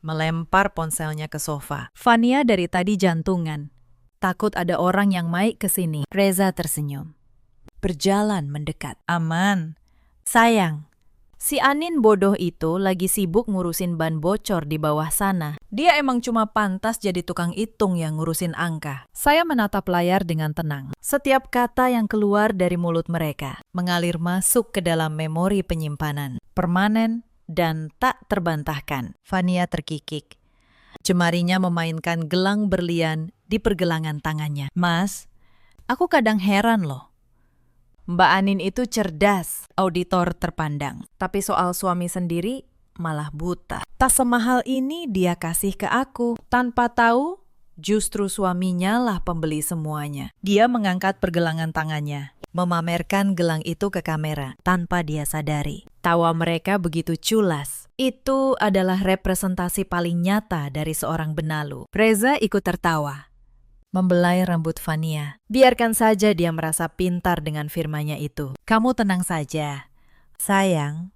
melempar ponselnya ke sofa. Fania dari tadi jantungan. Takut ada orang yang main ke sini. Reza tersenyum, berjalan mendekat. Aman. Sayang, si Anin bodoh itu lagi sibuk ngurusin ban bocor di bawah sana. Dia emang cuma pantas jadi tukang hitung yang ngurusin angka. Saya menatap layar dengan tenang. Setiap kata yang keluar dari mulut mereka mengalir masuk ke dalam memori penyimpanan, permanen dan tak terbantahkan. Fania terkikik. Jemarinya memainkan gelang berlian di pergelangan tangannya. Mas, aku kadang heran loh. Mbak Anin itu cerdas, auditor terpandang. Tapi soal suami sendiri malah buta. Tak semahal ini dia kasih ke aku. Tanpa tahu, justru suaminya lah pembeli semuanya. Dia mengangkat pergelangan tangannya, memamerkan gelang itu ke kamera tanpa dia sadari. Tawa mereka begitu culas. Itu adalah representasi paling nyata dari seorang benalu. Reza ikut tertawa, membelai rambut Fania. Biarkan saja dia merasa pintar dengan firmannya itu. Kamu tenang saja. Sayang,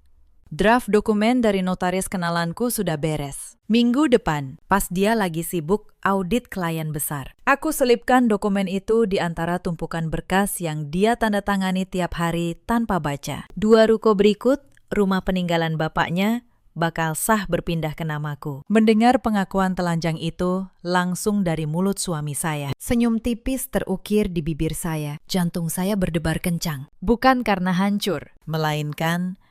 draft dokumen dari notaris kenalanku sudah beres. Minggu depan, pas dia lagi sibuk audit klien besar, aku selipkan dokumen itu di antara tumpukan berkas yang dia tanda tangani tiap hari tanpa baca. 2 ruko berikut, rumah peninggalan bapaknya, bakal sah berpindah ke namaku. Mendengar pengakuan telanjang itu langsung dari mulut suami saya. Senyum tipis terukir di bibir saya. Jantung saya berdebar kencang. Bukan karena hancur, melainkan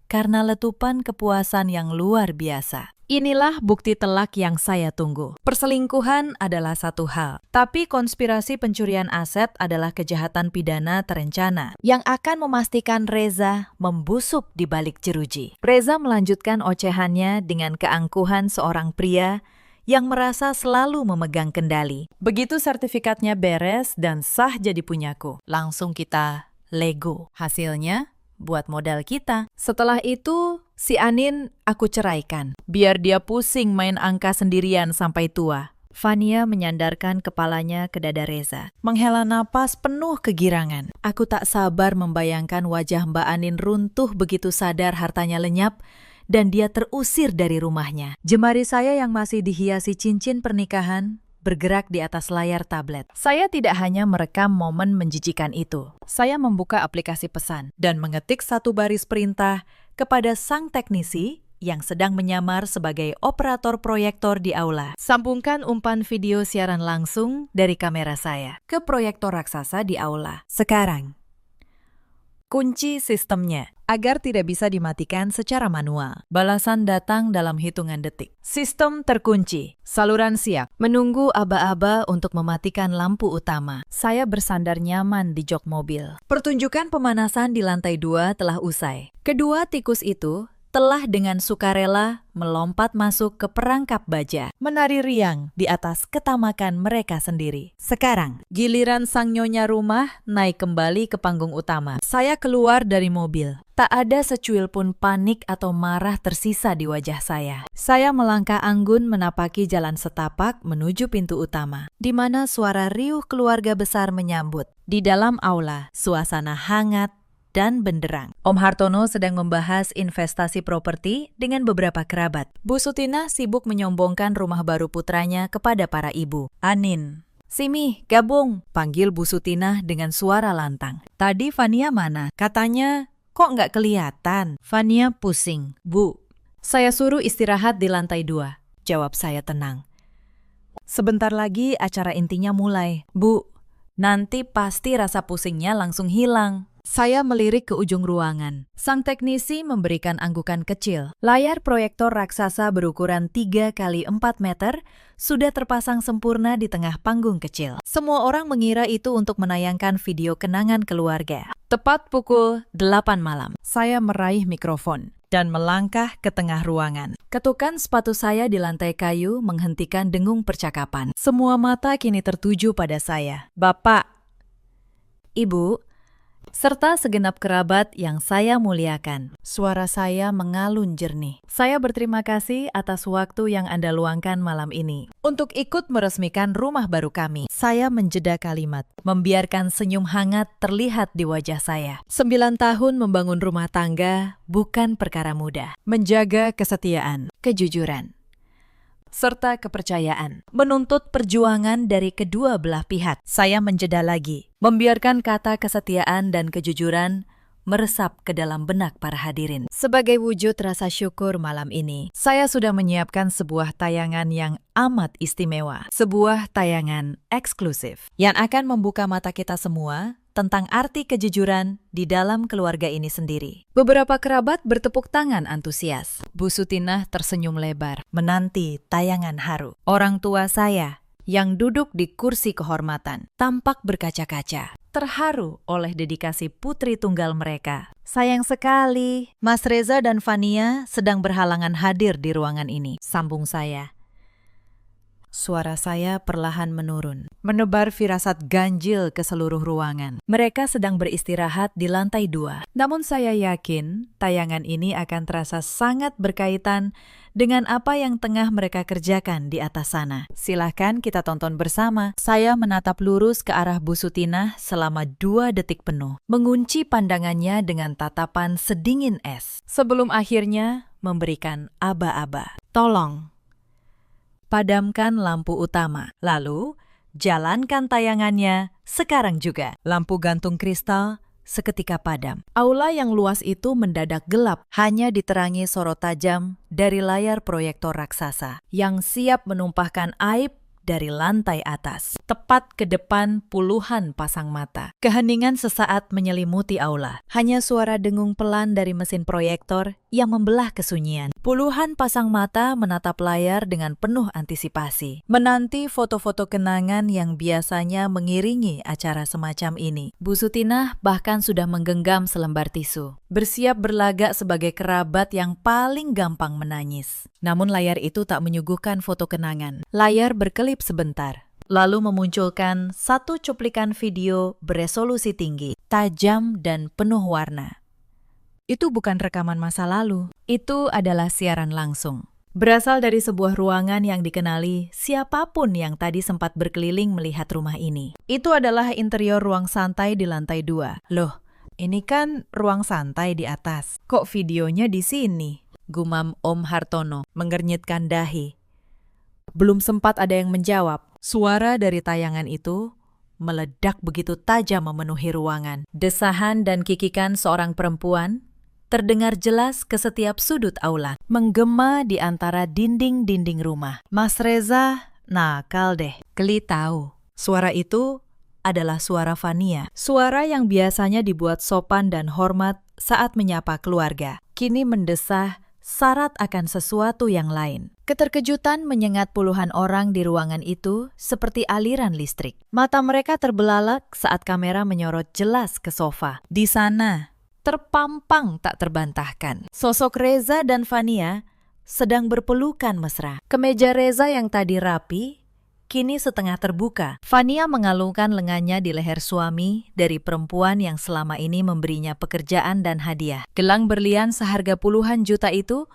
karena letupan kepuasan yang luar biasa. Inilah bukti telak yang saya tunggu. Perselingkuhan adalah satu hal, tapi konspirasi pencurian aset adalah kejahatan pidana terencana yang akan memastikan Reza membusuk di balik jeruji. Reza melanjutkan ocehannya dengan keangkuhan seorang pria yang merasa selalu memegang kendali. Begitu sertifikatnya beres dan sah jadi punyaku, langsung kita lego. Hasilnya buat modal kita. Setelah itu, si Anin aku ceraikan. Biar dia pusing main angka sendirian sampai tua. Fania menyandarkan kepalanya ke dada Reza, menghela napas penuh kegirangan. Aku tak sabar membayangkan wajah Mbak Anin runtuh begitu sadar hartanya lenyap dan dia terusir dari rumahnya. Jemari saya yang masih dihiasi cincin pernikahan bergerak di atas layar tablet. Saya tidak hanya merekam momen menjijikan itu. Saya membuka aplikasi pesan dan mengetik satu baris perintah kepada sang teknisi yang sedang menyamar sebagai operator proyektor di aula. Sambungkan umpan video siaran langsung dari kamera saya ke proyektor raksasa di aula. Sekarang, kunci sistemnya agar tidak bisa dimatikan secara manual. Balasan datang dalam hitungan detik. Sistem terkunci. Saluran siap. Menunggu aba-aba untuk mematikan lampu utama. Saya bersandar nyaman di jok mobil. Pertunjukan pemanasan di lantai 2 telah usai. Kedua tikus itu telah dengan sukarela melompat masuk ke perangkap baja, menari riang di atas ketamakan mereka sendiri. Sekarang, giliran sang nyonya rumah naik kembali ke panggung utama. Saya keluar dari mobil. Tak ada secuil pun panik atau marah tersisa di wajah saya. Saya melangkah anggun menapaki jalan setapak menuju pintu utama, di mana suara riuh keluarga besar menyambut. Di dalam aula, suasana hangat dan benderang. Om Hartono sedang membahas investasi properti dengan beberapa kerabat. Bu Sutina sibuk menyombongkan rumah baru putranya kepada para ibu. Anin, "Simi, gabung," panggil Bu Sutina dengan suara lantang. "Tadi Fania mana? Katanya, kok nggak kelihatan?" Fania pusing. "Bu, saya suruh istirahat di lantai 2, jawab saya tenang. "Sebentar lagi acara intinya mulai." "Bu, nanti pasti rasa pusingnya langsung hilang." Saya melirik ke ujung ruangan. Sang teknisi memberikan anggukan kecil. Layar proyektor raksasa berukuran 3 kali 4 meter sudah terpasang sempurna di tengah panggung kecil. Semua orang mengira itu untuk menayangkan video kenangan keluarga. Tepat pukul 8 malam, saya meraih mikrofon dan melangkah ke tengah ruangan. Ketukan sepatu saya di lantai kayu menghentikan dengung percakapan. Semua mata kini tertuju pada saya. Bapak, Ibu, serta segenap kerabat yang saya muliakan. Suara saya mengalun jernih. Saya berterima kasih atas waktu yang Anda luangkan malam ini untuk ikut meresmikan rumah baru kami. Saya menjeda kalimat, membiarkan senyum hangat terlihat di wajah saya. 9 tahun membangun rumah tangga bukan perkara mudah. Menjaga kesetiaan, kejujuran, serta kepercayaan menuntut perjuangan dari kedua belah pihak. Saya menjeda lagi, membiarkan kata kesetiaan dan kejujuran meresap ke dalam benak para hadirin. Sebagai wujud rasa syukur malam ini, saya sudah menyiapkan sebuah tayangan yang amat istimewa. Sebuah tayangan eksklusif yang akan membuka mata kita semua tentang arti kejujuran di dalam keluarga ini sendiri. Beberapa kerabat bertepuk tangan antusias. Bu Sutinah tersenyum lebar, menanti tayangan haru. Orang tua saya yang duduk di kursi kehormatan tampak berkaca-kaca, terharu oleh dedikasi putri tunggal mereka. Sayang sekali, Mas Reza dan Fania sedang berhalangan hadir di ruangan ini, sambung saya. Suara saya perlahan menurun, menebar firasat ganjil ke seluruh ruangan. Mereka sedang beristirahat di lantai 2. Namun saya yakin tayangan ini akan terasa sangat berkaitan dengan apa yang tengah mereka kerjakan di atas sana. Silahkan kita tonton bersama. Saya menatap lurus ke arah Bu Sutinah selama 2 detik penuh, mengunci pandangannya dengan tatapan sedingin es, sebelum akhirnya memberikan aba-aba. "Tolong, padamkan lampu utama, lalu jalankan tayangannya sekarang juga." Lampu gantung kristal seketika padam. Aula yang luas itu mendadak gelap, hanya diterangi sorot tajam dari layar proyektor raksasa yang siap menumpahkan aib dari lantai atas, tepat ke depan puluhan pasang mata. Keheningan sesaat menyelimuti aula. Hanya suara dengung pelan dari mesin proyektor yang membelah kesunyian. Puluhan pasang mata menatap layar dengan penuh antisipasi, menanti foto-foto kenangan yang biasanya mengiringi acara semacam ini. Bu Sutinah bahkan sudah menggenggam selembar tisu, bersiap berlagak sebagai kerabat yang paling gampang menangis. Namun layar itu tak menyuguhkan foto kenangan. Layar berkelip sebentar, lalu memunculkan satu cuplikan video beresolusi tinggi, tajam dan penuh warna. Itu bukan rekaman masa lalu, itu adalah siaran langsung. Berasal dari sebuah ruangan yang dikenali siapapun yang tadi sempat berkeliling melihat rumah ini. Itu adalah interior ruang santai di lantai 2. "Loh, ini kan ruang santai di atas. Kok videonya di sini?" gumam Om Hartono, mengernyitkan dahi. Belum sempat ada yang menjawab, suara dari tayangan itu meledak begitu tajam memenuhi ruangan. Desahan dan kikikan seorang perempuan terdengar jelas ke setiap sudut aula, menggema di antara dinding-dinding rumah. "Mas Reza, nakal deh." Geli tahu, suara itu adalah suara Fania. Suara yang biasanya dibuat sopan dan hormat saat menyapa keluarga, kini mendesah syarat akan sesuatu yang lain. Keterkejutan menyengat puluhan orang di ruangan itu seperti aliran listrik. Mata mereka terbelalak saat kamera menyorot jelas ke sofa. Di sana, terpampang tak terbantahkan, sosok Reza dan Fania sedang berpelukan mesra. Kemeja Reza yang tadi rapi kini setengah terbuka. Fania mengalungkan lengannya di leher suami dari perempuan yang selama ini memberinya pekerjaan dan hadiah. Gelang berlian seharga puluhan juta itu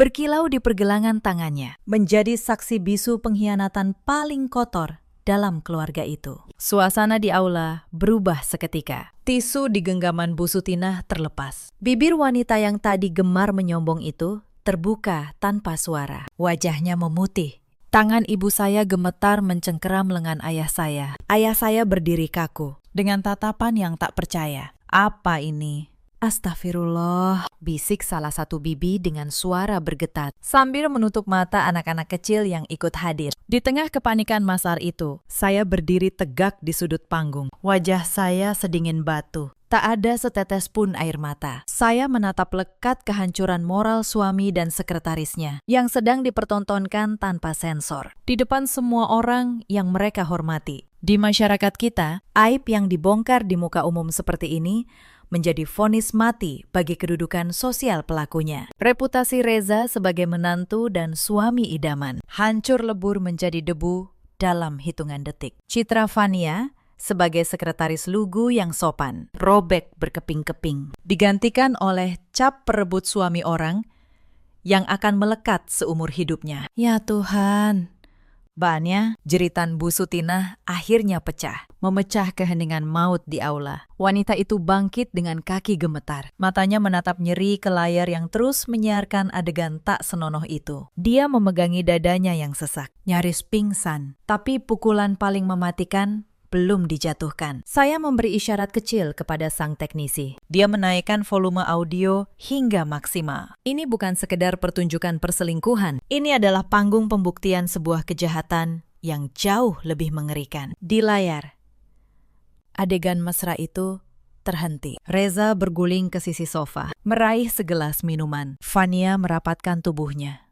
berkilau di pergelangan tangannya, menjadi saksi bisu pengkhianatan paling kotor dalam keluarga itu. Suasana di aula berubah seketika. Tisu di genggaman Bu Sutinah terlepas. Bibir wanita yang tadi gemar menyombong itu terbuka tanpa suara. Wajahnya memutih. Tangan ibu saya gemetar mencengkeram lengan ayah saya. Ayah saya berdiri kaku, dengan tatapan yang tak percaya. Apa ini? Astagfirullah, bisik salah satu bibi dengan suara bergetar, sambil menutup mata anak-anak kecil yang ikut hadir. Di tengah kepanikan masar itu, saya berdiri tegak di sudut panggung. Wajah saya sedingin batu. Tak ada setetes pun air mata. Saya menatap lekat kehancuran moral suami dan sekretarisnya yang sedang dipertontonkan tanpa sensor di depan semua orang yang mereka hormati. Di masyarakat kita, aib yang dibongkar di muka umum seperti ini menjadi vonis mati bagi kedudukan sosial pelakunya. Reputasi Reza sebagai menantu dan suami idaman hancur lebur menjadi debu dalam hitungan detik. Citra Fania sebagai sekretaris lugu yang sopan, robek berkeping-keping, digantikan oleh cap perebut suami orang yang akan melekat seumur hidupnya. Ya Tuhan! Baannya, jeritan Bu Sutinah akhirnya pecah, memecah keheningan maut di aula. Wanita itu bangkit dengan kaki gemetar. Matanya menatap nyeri ke layar yang terus menyiarkan adegan tak senonoh itu. Dia memegangi dadanya yang sesak, nyaris pingsan. Tapi pukulan paling mematikan belum dijatuhkan. Saya memberi isyarat kecil kepada sang teknisi. Dia menaikkan volume audio hingga maksimal. Ini bukan sekedar pertunjukan perselingkuhan. Ini adalah panggung pembuktian sebuah kejahatan yang jauh lebih mengerikan. Di layar, adegan mesra itu terhenti. Reza berguling ke sisi sofa, meraih segelas minuman. Fania merapatkan tubuhnya.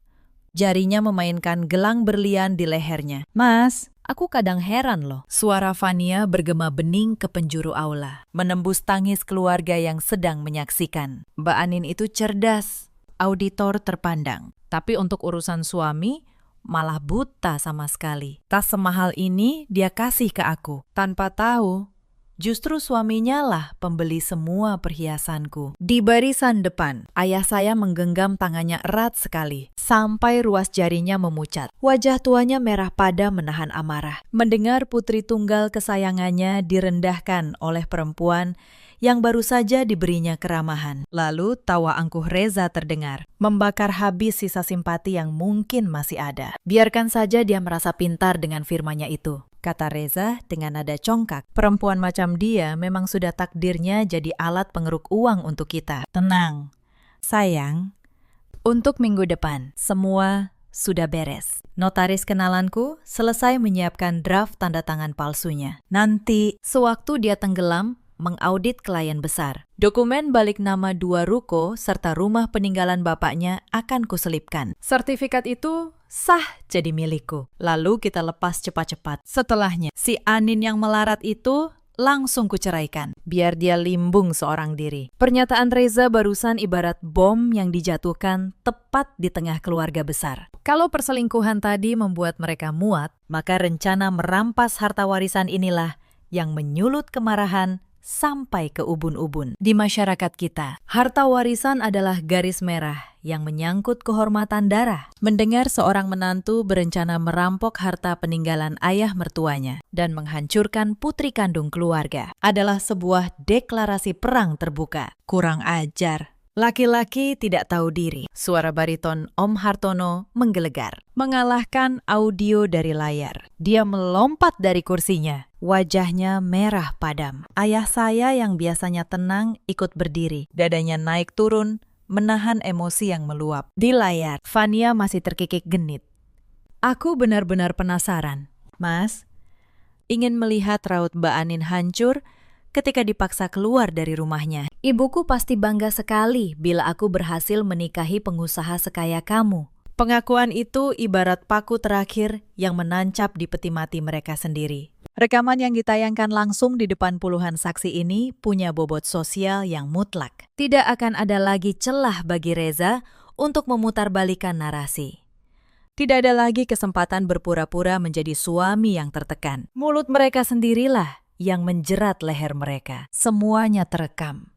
Jarinya memainkan gelang berlian di lehernya. Mas, aku kadang heran loh. Suara Fania bergema bening ke penjuru aula, menembus tangis keluarga yang sedang menyaksikan. Mbak Anin itu cerdas, auditor terpandang. Tapi untuk urusan suami, malah buta sama sekali. Tas semahal ini dia kasih ke aku. Tanpa tahu, justru suaminya lah pembeli semua perhiasanku. Di barisan depan, ayah saya menggenggam tangannya erat sekali, sampai ruas jarinya memucat. Wajah tuanya merah pada menahan amarah. Mendengar putri tunggal kesayangannya direndahkan oleh perempuan yang baru saja diberinya keramahan. Lalu tawa angkuh Reza terdengar, membakar habis sisa simpati yang mungkin masih ada. Biarkan saja dia merasa pintar dengan firmannya itu, kata Reza dengan nada congkak. Perempuan macam dia memang sudah takdirnya jadi alat pengeruk uang untuk kita. Tenang, sayang. Untuk minggu depan, semua sudah beres. Notaris kenalanku selesai menyiapkan draft tanda tangan palsunya. Nanti, sewaktu dia tenggelam, mengaudit klien besar. Dokumen balik nama 2 ruko serta rumah peninggalan bapaknya akan kuselipkan. Sertifikat itu sah jadi milikku. Lalu kita lepas cepat-cepat. Setelahnya, si Anin yang melarat itu langsung kuceraikan, biar dia limbung seorang diri. Pernyataan Reza barusan ibarat bom yang dijatuhkan tepat di tengah keluarga besar. Kalau perselingkuhan tadi membuat mereka muat, maka rencana merampas harta warisan inilah yang menyulut kemarahan sampai ke ubun-ubun. Di masyarakat kita, harta warisan adalah garis merah yang menyangkut kehormatan darah. Mendengar seorang menantu berencana merampok harta peninggalan ayah mertuanya dan menghancurkan putri kandung keluarga adalah sebuah deklarasi perang terbuka. Kurang ajar. Laki-laki tidak tahu diri. Suara bariton Om Hartono menggelegar, mengalahkan audio dari layar. Dia melompat dari kursinya. Wajahnya merah padam. Ayah saya yang biasanya tenang ikut berdiri. Dadanya naik turun, menahan emosi yang meluap. Di layar, Fania masih terkikik genit. Aku benar-benar penasaran. Mas, ingin melihat raut Mbak Anin hancur ketika dipaksa keluar dari rumahnya. Ibuku pasti bangga sekali bila aku berhasil menikahi pengusaha sekaya kamu. Pengakuan itu ibarat paku terakhir yang menancap di peti mati mereka sendiri. Rekaman yang ditayangkan langsung di depan puluhan saksi ini punya bobot sosial yang mutlak. Tidak akan ada lagi celah bagi Reza untuk memutarbalikkan narasi. Tidak ada lagi kesempatan berpura-pura menjadi suami yang tertekan. Mulut mereka sendirilah yang menjerat leher mereka. Semuanya terekam,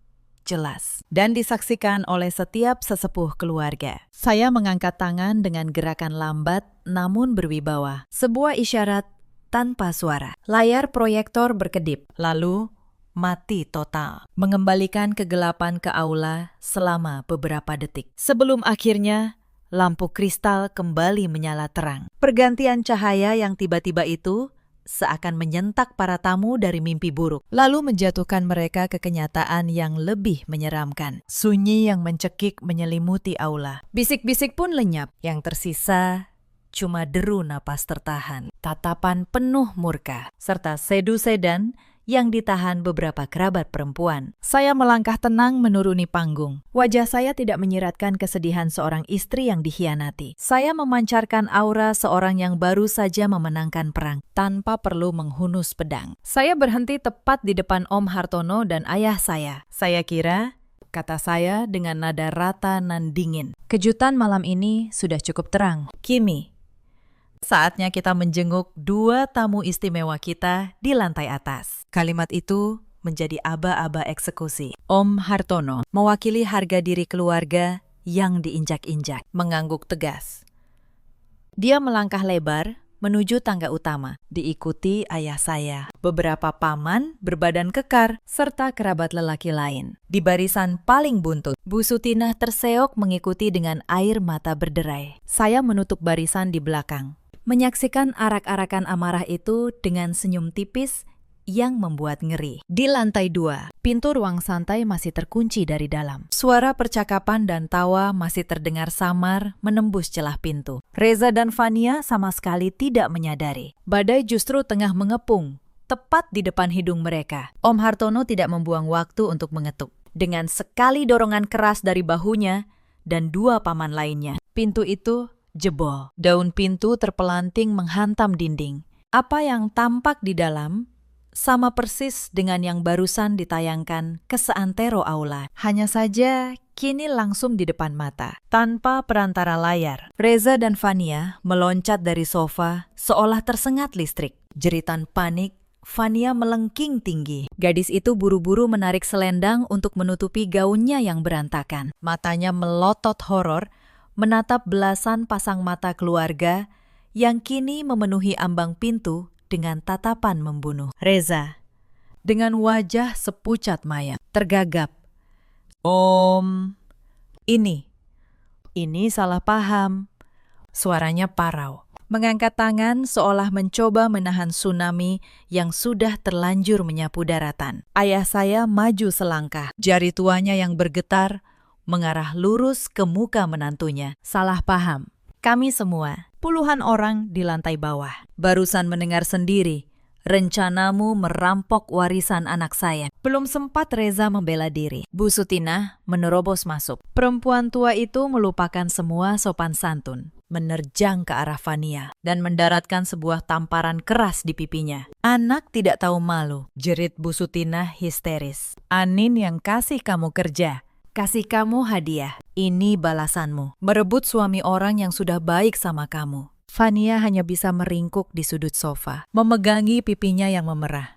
jelas, dan disaksikan oleh setiap sesepuh keluarga. Saya mengangkat tangan dengan gerakan lambat namun berwibawa. Sebuah isyarat tanpa suara. Layar proyektor berkedip, lalu mati total, mengembalikan kegelapan ke aula selama beberapa detik. Sebelum akhirnya, lampu kristal kembali menyala terang. Pergantian cahaya yang tiba-tiba itu seakan menyentak para tamu dari mimpi buruk, lalu menjatuhkan mereka ke kenyataan yang lebih menyeramkan. Sunyi yang mencekik menyelimuti aula. Bisik-bisik pun lenyap. Yang tersisa cuma deru napas tertahan, tatapan penuh murka, serta sedu-sedan yang ditahan beberapa kerabat perempuan. Saya melangkah tenang menuruni panggung. Wajah saya tidak menyiratkan kesedihan seorang istri yang dikhianati. Saya memancarkan aura seorang yang baru saja memenangkan perang, tanpa perlu menghunus pedang. Saya berhenti tepat di depan Om Hartono dan ayah saya. Saya kira, kata saya dengan nada rata nan dingin, kejutan malam ini sudah cukup terang. Kimi, saatnya kita menjenguk dua tamu istimewa kita di lantai atas. Kalimat itu menjadi aba-aba eksekusi. Om Hartono mewakili harga diri keluarga yang diinjak-injak, mengangguk tegas. Dia melangkah lebar menuju tangga utama, diikuti ayah saya, beberapa paman berbadan kekar, serta kerabat lelaki lain. Di barisan paling buntut, Bu Sutinah terseok mengikuti dengan air mata berderai. Saya menutup barisan di belakang, menyaksikan arak-arakan amarah itu dengan senyum tipis yang membuat ngeri. Di lantai 2, pintu ruang santai masih terkunci dari dalam. Suara percakapan dan tawa masih terdengar samar menembus celah pintu. Reza dan Fania sama sekali tidak menyadari. Badai justru tengah mengepung, tepat di depan hidung mereka. Om Hartono tidak membuang waktu untuk mengetuk. Dengan sekali dorongan keras dari bahunya dan dua paman lainnya, pintu itu jebol. Daun pintu terpelanting menghantam dinding. Apa yang tampak di dalam sama persis dengan yang barusan ditayangkan ke seantero aula. Hanya saja kini langsung di depan mata, tanpa perantara layar. Reza dan Fania meloncat dari sofa seolah tersengat listrik. Jeritan panik, Fania melengking tinggi. Gadis itu buru-buru menarik selendang untuk menutupi gaunnya yang berantakan. Matanya melotot horor, menatap belasan pasang mata keluarga yang kini memenuhi ambang pintu dengan tatapan membunuh. Reza, dengan wajah sepucat mayat, tergagap. Om, ini salah paham. Suaranya parau, mengangkat tangan seolah mencoba menahan tsunami yang sudah terlanjur menyapu daratan. Ayah saya maju selangkah, jari tuanya yang bergetar mengarah lurus ke muka menantunya. Salah paham. Kami semua, puluhan orang di lantai bawah, barusan mendengar sendiri rencanamu merampok warisan anak saya. Belum sempat Reza membela diri, Bu Sutinah menerobos masuk. Perempuan tua itu melupakan semua sopan santun, menerjang ke arah Fania dan mendaratkan sebuah tamparan keras di pipinya. Anak tidak tahu malu, jerit Bu Sutinah histeris. Anin yang kasih kamu kerja, kasih kamu hadiah. Ini balasanmu. Merebut suami orang yang sudah baik sama kamu. Fania hanya bisa meringkuk di sudut sofa, memegangi pipinya yang memerah.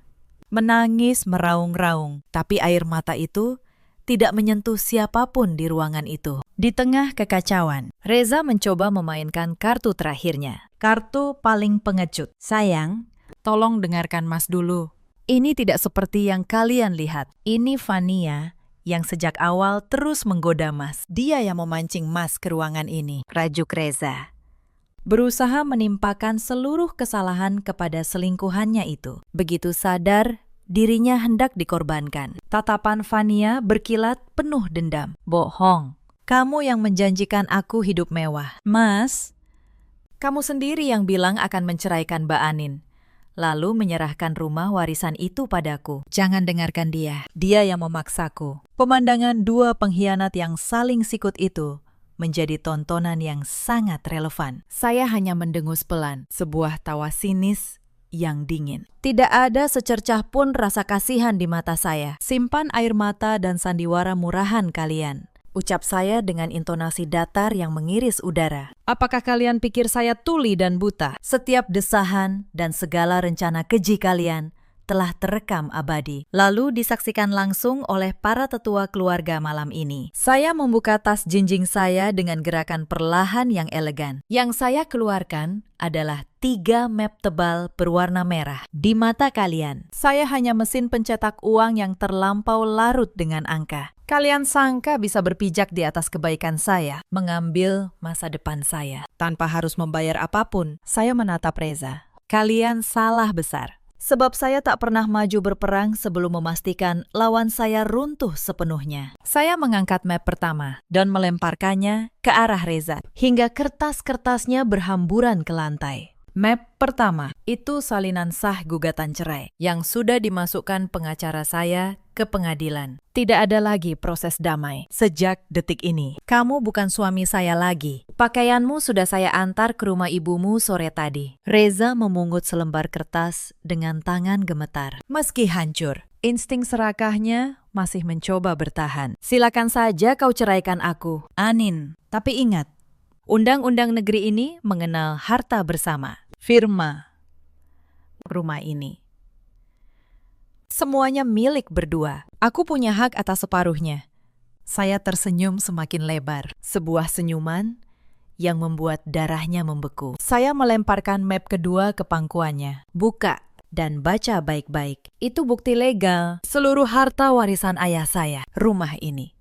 Menangis meraung-raung, tapi air mata itu tidak menyentuh siapapun di ruangan itu. Di tengah kekacauan, Reza mencoba memainkan kartu terakhirnya. Kartu paling pengecut. Sayang, tolong dengarkan Mas dulu. Ini tidak seperti yang kalian lihat. Ini Fania yang sejak awal terus menggoda Mas. Dia yang memancing Mas ke ruangan ini, rajuk Reza. Berusaha menimpakan seluruh kesalahan kepada selingkuhannya itu. Begitu sadar, dirinya hendak dikorbankan. Tatapan Fania berkilat penuh dendam. Bohong. Kamu yang menjanjikan aku hidup mewah. Mas, kamu sendiri yang bilang akan menceraikan Mbak Anin, lalu menyerahkan rumah warisan itu padaku. Jangan dengarkan dia. Dia yang memaksaku. Pemandangan dua pengkhianat yang saling sikut itu menjadi tontonan yang sangat relevan. Saya hanya mendengus pelan, sebuah tawa sinis yang dingin. Tidak ada secercah pun rasa kasihan di mata saya. Simpan air mata dan sandiwara murahan kalian, ucap saya dengan intonasi datar yang mengiris udara. Apakah kalian pikir saya tuli dan buta? Setiap desahan dan segala rencana keji kalian telah terekam abadi, lalu disaksikan langsung oleh para tetua keluarga malam ini. Saya membuka tas jinjing saya dengan gerakan perlahan yang elegan. Yang saya keluarkan adalah 3 map tebal berwarna merah. Di mata kalian, saya hanya mesin pencetak uang yang terlampau larut dengan angka. Kalian sangka bisa berpijak di atas kebaikan saya, mengambil masa depan saya. Tanpa harus membayar apapun, saya menatap Reza. Kalian salah besar. Sebab saya tak pernah maju berperang sebelum memastikan lawan saya runtuh sepenuhnya. Saya mengangkat map pertama dan melemparkannya ke arah Reza, hingga kertas-kertasnya berhamburan ke lantai. Map pertama, itu salinan sah gugatan cerai yang sudah dimasukkan pengacara saya ke pengadilan. Tidak ada lagi proses damai. Sejak detik ini, kamu bukan suami saya lagi. Pakaianmu sudah saya antar ke rumah ibumu sore tadi. Reza memungut selembar kertas dengan tangan gemetar. Meski hancur, insting serakahnya masih mencoba bertahan. Silakan saja kau ceraikan aku, Anin. Tapi ingat, undang-undang negeri ini mengenal harta bersama. Firma rumah ini. Semuanya milik berdua. Aku punya hak atas separuhnya. Saya tersenyum semakin lebar. Sebuah senyuman yang membuat darahnya membeku. Saya melemparkan map kedua ke pangkuannya. Buka dan baca baik-baik. Itu bukti legal. Seluruh harta warisan ayah saya. Rumah ini.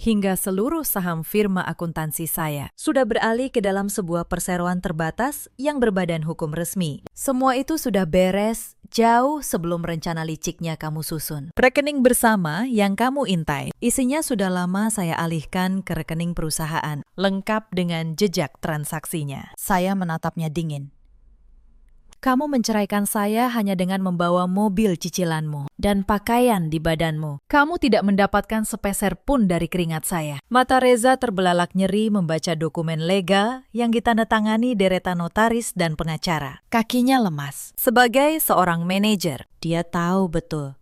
Hingga seluruh saham firma akuntansi saya sudah beralih ke dalam sebuah perseroan terbatas yang berbadan hukum resmi. Semua itu sudah beres jauh sebelum rencana liciknya kamu susun. Rekening bersama yang kamu intai, isinya sudah lama saya alihkan ke rekening perusahaan, lengkap dengan jejak transaksinya. Saya menatapnya dingin. Kamu menceraikan saya hanya dengan membawa mobil cicilanmu dan pakaian di badanmu. Kamu tidak mendapatkan sepeser pun dari keringat saya. Mata Reza terbelalak nyeri membaca dokumen legal yang ditandatangani deretan notaris dan pengacara. Kakinya lemas. Sebagai seorang manajer, dia tahu betul.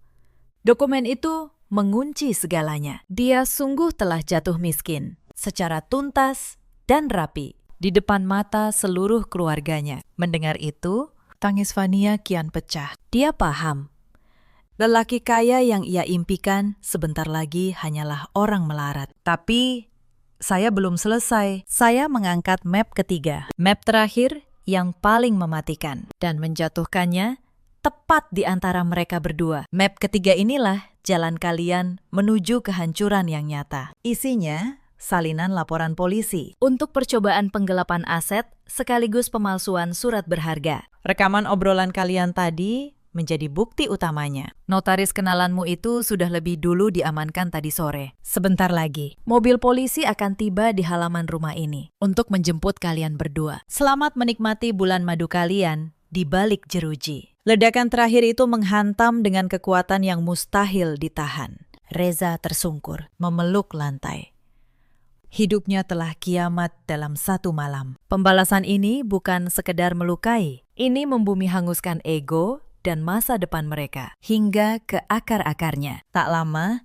Dokumen itu mengunci segalanya. Dia sungguh telah jatuh miskin secara tuntas dan rapi di depan mata seluruh keluarganya. Mendengar itu, tangis Fania kian pecah. Dia paham. Lelaki kaya yang ia impikan sebentar lagi hanyalah orang melarat. Tapi saya belum selesai. Saya mengangkat map ketiga. Map terakhir yang paling mematikan. Dan menjatuhkannya tepat di antara mereka berdua. Map ketiga inilah jalan kalian menuju kehancuran yang nyata. Isinya salinan laporan polisi untuk percobaan penggelapan aset sekaligus pemalsuan surat berharga. Rekaman obrolan kalian tadi menjadi bukti utamanya. Notaris kenalanmu itu sudah lebih dulu diamankan tadi sore. Sebentar lagi, mobil polisi akan tiba di halaman rumah ini untuk menjemput kalian berdua. Selamat menikmati bulan madu kalian di balik jeruji. Ledakan terakhir itu menghantam dengan kekuatan yang mustahil ditahan. Reza tersungkur, memeluk lantai. Hidupnya telah kiamat dalam satu malam. Pembalasan ini bukan sekedar melukai. Ini membumi hanguskan ego dan masa depan mereka hingga ke akar-akarnya. Tak lama,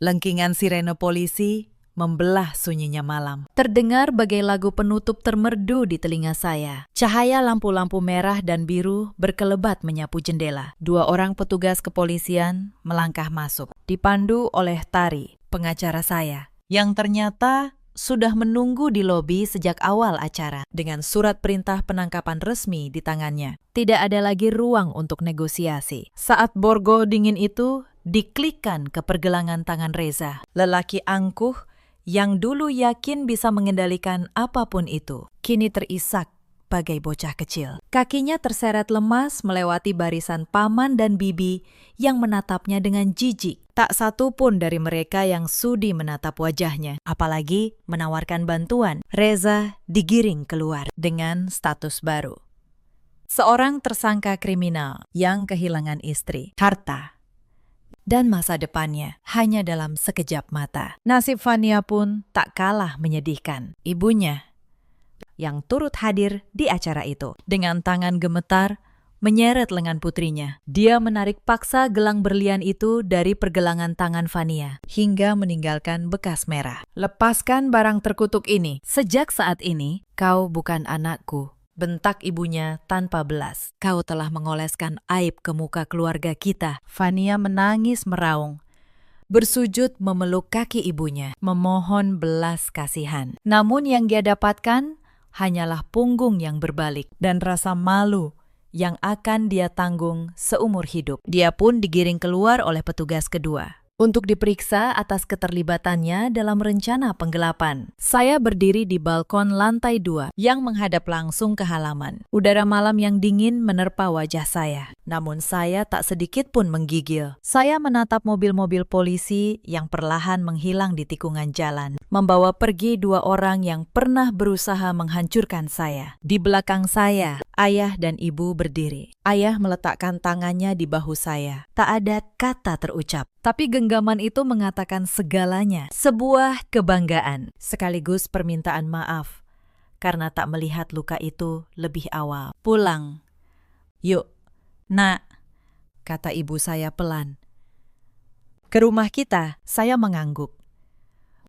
lengkingan sirene polisi membelah sunyinya malam. Terdengar bagai lagu penutup termerdu di telinga saya. Cahaya lampu-lampu merah dan biru berkelebat menyapu jendela. 2 orang petugas kepolisian melangkah masuk, dipandu oleh Tari, pengacara saya, yang ternyata sudah menunggu di lobi sejak awal acara dengan surat perintah penangkapan resmi di tangannya. Tidak ada lagi ruang untuk negosiasi. Saat borgo dingin itu diklikkan ke pergelangan tangan Reza, lelaki angkuh yang dulu yakin bisa mengendalikan apapun itu, kini terisak bagai bocah kecil. Kakinya terseret lemas melewati barisan paman dan bibi yang menatapnya dengan jijik. Tak satu pun dari mereka yang sudi menatap wajahnya, apalagi menawarkan bantuan. Reza digiring keluar dengan status baru. Seorang tersangka kriminal yang kehilangan istri, harta, dan masa depannya hanya dalam sekejap mata. Nasib Fania pun tak kalah menyedihkan. Ibunya yang turut hadir di acara itu dengan tangan gemetar menyeret lengan putrinya. Dia menarik paksa gelang berlian itu dari pergelangan tangan Fania hingga meninggalkan bekas merah. Lepaskan barang terkutuk ini. Sejak saat ini, kau bukan anakku. bentak ibunya tanpa belas. Kau telah mengoleskan aib ke muka keluarga kita. Vania menangis meraung, bersujud memeluk kaki ibunya, memohon belas kasihan. Namun yang dia dapatkan hanyalah punggung yang berbalik dan rasa malu yang akan dia tanggung seumur hidup. Dia pun digiring keluar oleh petugas kedua untuk diperiksa atas keterlibatannya dalam rencana penggelapan. Saya berdiri di balkon lantai 2 yang menghadap langsung ke halaman. Udara malam yang dingin menerpa wajah saya. Namun saya tak sedikit pun menggigil. Saya menatap mobil-mobil polisi yang perlahan menghilang di tikungan jalan, membawa pergi 2 orang yang pernah berusaha menghancurkan saya. Di belakang saya, ayah dan ibu berdiri. Ayah meletakkan tangannya di bahu saya. Tak ada kata terucap. Tapi genggaman itu mengatakan segalanya, sebuah kebanggaan, sekaligus permintaan maaf, karena tak melihat luka itu lebih awal. Pulang. Yuk, nak, kata ibu saya pelan. Ke rumah kita, saya mengangguk.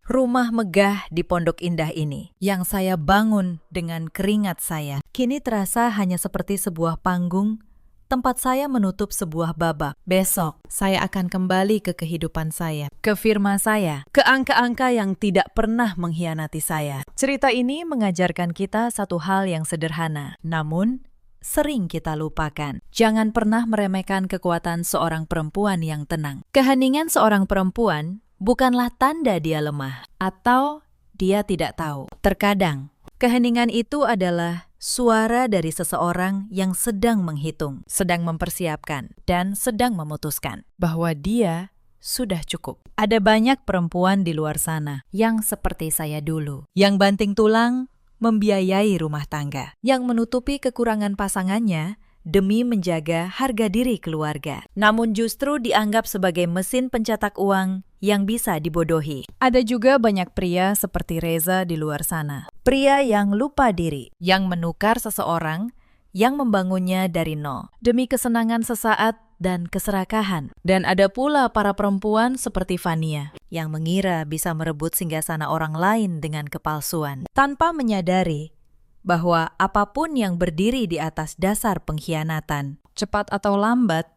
Rumah megah di Pondok Indah ini, yang saya bangun dengan keringat saya, kini terasa hanya seperti sebuah panggung tempat saya menutup sebuah babak. Besok, saya akan kembali ke kehidupan saya, ke firma saya, ke angka-angka yang tidak pernah mengkhianati saya. Cerita ini mengajarkan kita satu hal yang sederhana, namun sering kita lupakan. Jangan pernah meremehkan kekuatan seorang perempuan yang tenang. Keheningan seorang perempuan bukanlah tanda dia lemah atau dia tidak tahu. Terkadang, keheningan itu adalah suara dari seseorang yang sedang menghitung, sedang mempersiapkan, dan sedang memutuskan bahwa dia sudah cukup. Ada banyak perempuan di luar sana yang seperti saya dulu, yang banting tulang membiayai rumah tangga, yang menutupi kekurangan pasangannya demi menjaga harga diri keluarga, namun justru dianggap sebagai mesin pencetak uang yang bisa dibodohi. Ada juga banyak pria seperti Reza di luar sana. Pria yang lupa diri, yang menukar seseorang yang membangunnya dari nol, demi kesenangan sesaat dan keserakahan. Dan ada pula para perempuan seperti Vania, yang mengira bisa merebut singgasana orang lain dengan kepalsuan, tanpa menyadari bahwa apapun yang berdiri di atas dasar pengkhianatan, cepat atau lambat,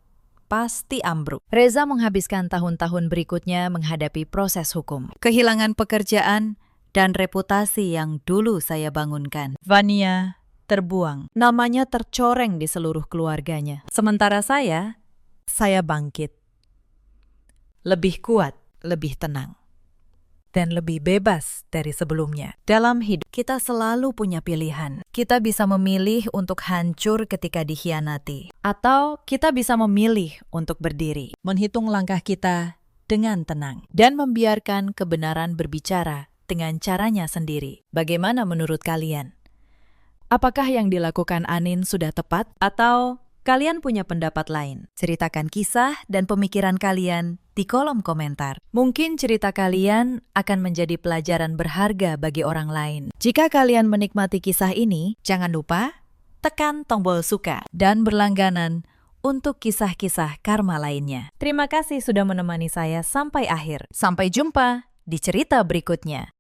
pasti ambruk. Reza menghabiskan tahun-tahun berikutnya menghadapi proses hukum, kehilangan pekerjaan, dan reputasi yang dulu saya bangunkan. Vania terbuang, namanya tercoreng di seluruh keluarganya. Sementara saya bangkit. Lebih kuat, lebih tenang, dan lebih bebas dari sebelumnya. Dalam hidup, kita selalu punya pilihan. Kita bisa memilih untuk hancur ketika dikhianati, atau kita bisa memilih untuk berdiri, menghitung langkah kita dengan tenang, dan membiarkan kebenaran berbicara dengan caranya sendiri. Bagaimana menurut kalian? Apakah yang dilakukan Anin sudah tepat, atau kalian punya pendapat lain? Ceritakan kisah dan pemikiran kalian di kolom komentar. Mungkin cerita kalian akan menjadi pelajaran berharga bagi orang lain. Jika kalian menikmati kisah ini, jangan lupa tekan tombol suka dan berlangganan untuk kisah-kisah karma lainnya. Terima kasih sudah menemani saya sampai akhir. Sampai jumpa di cerita berikutnya.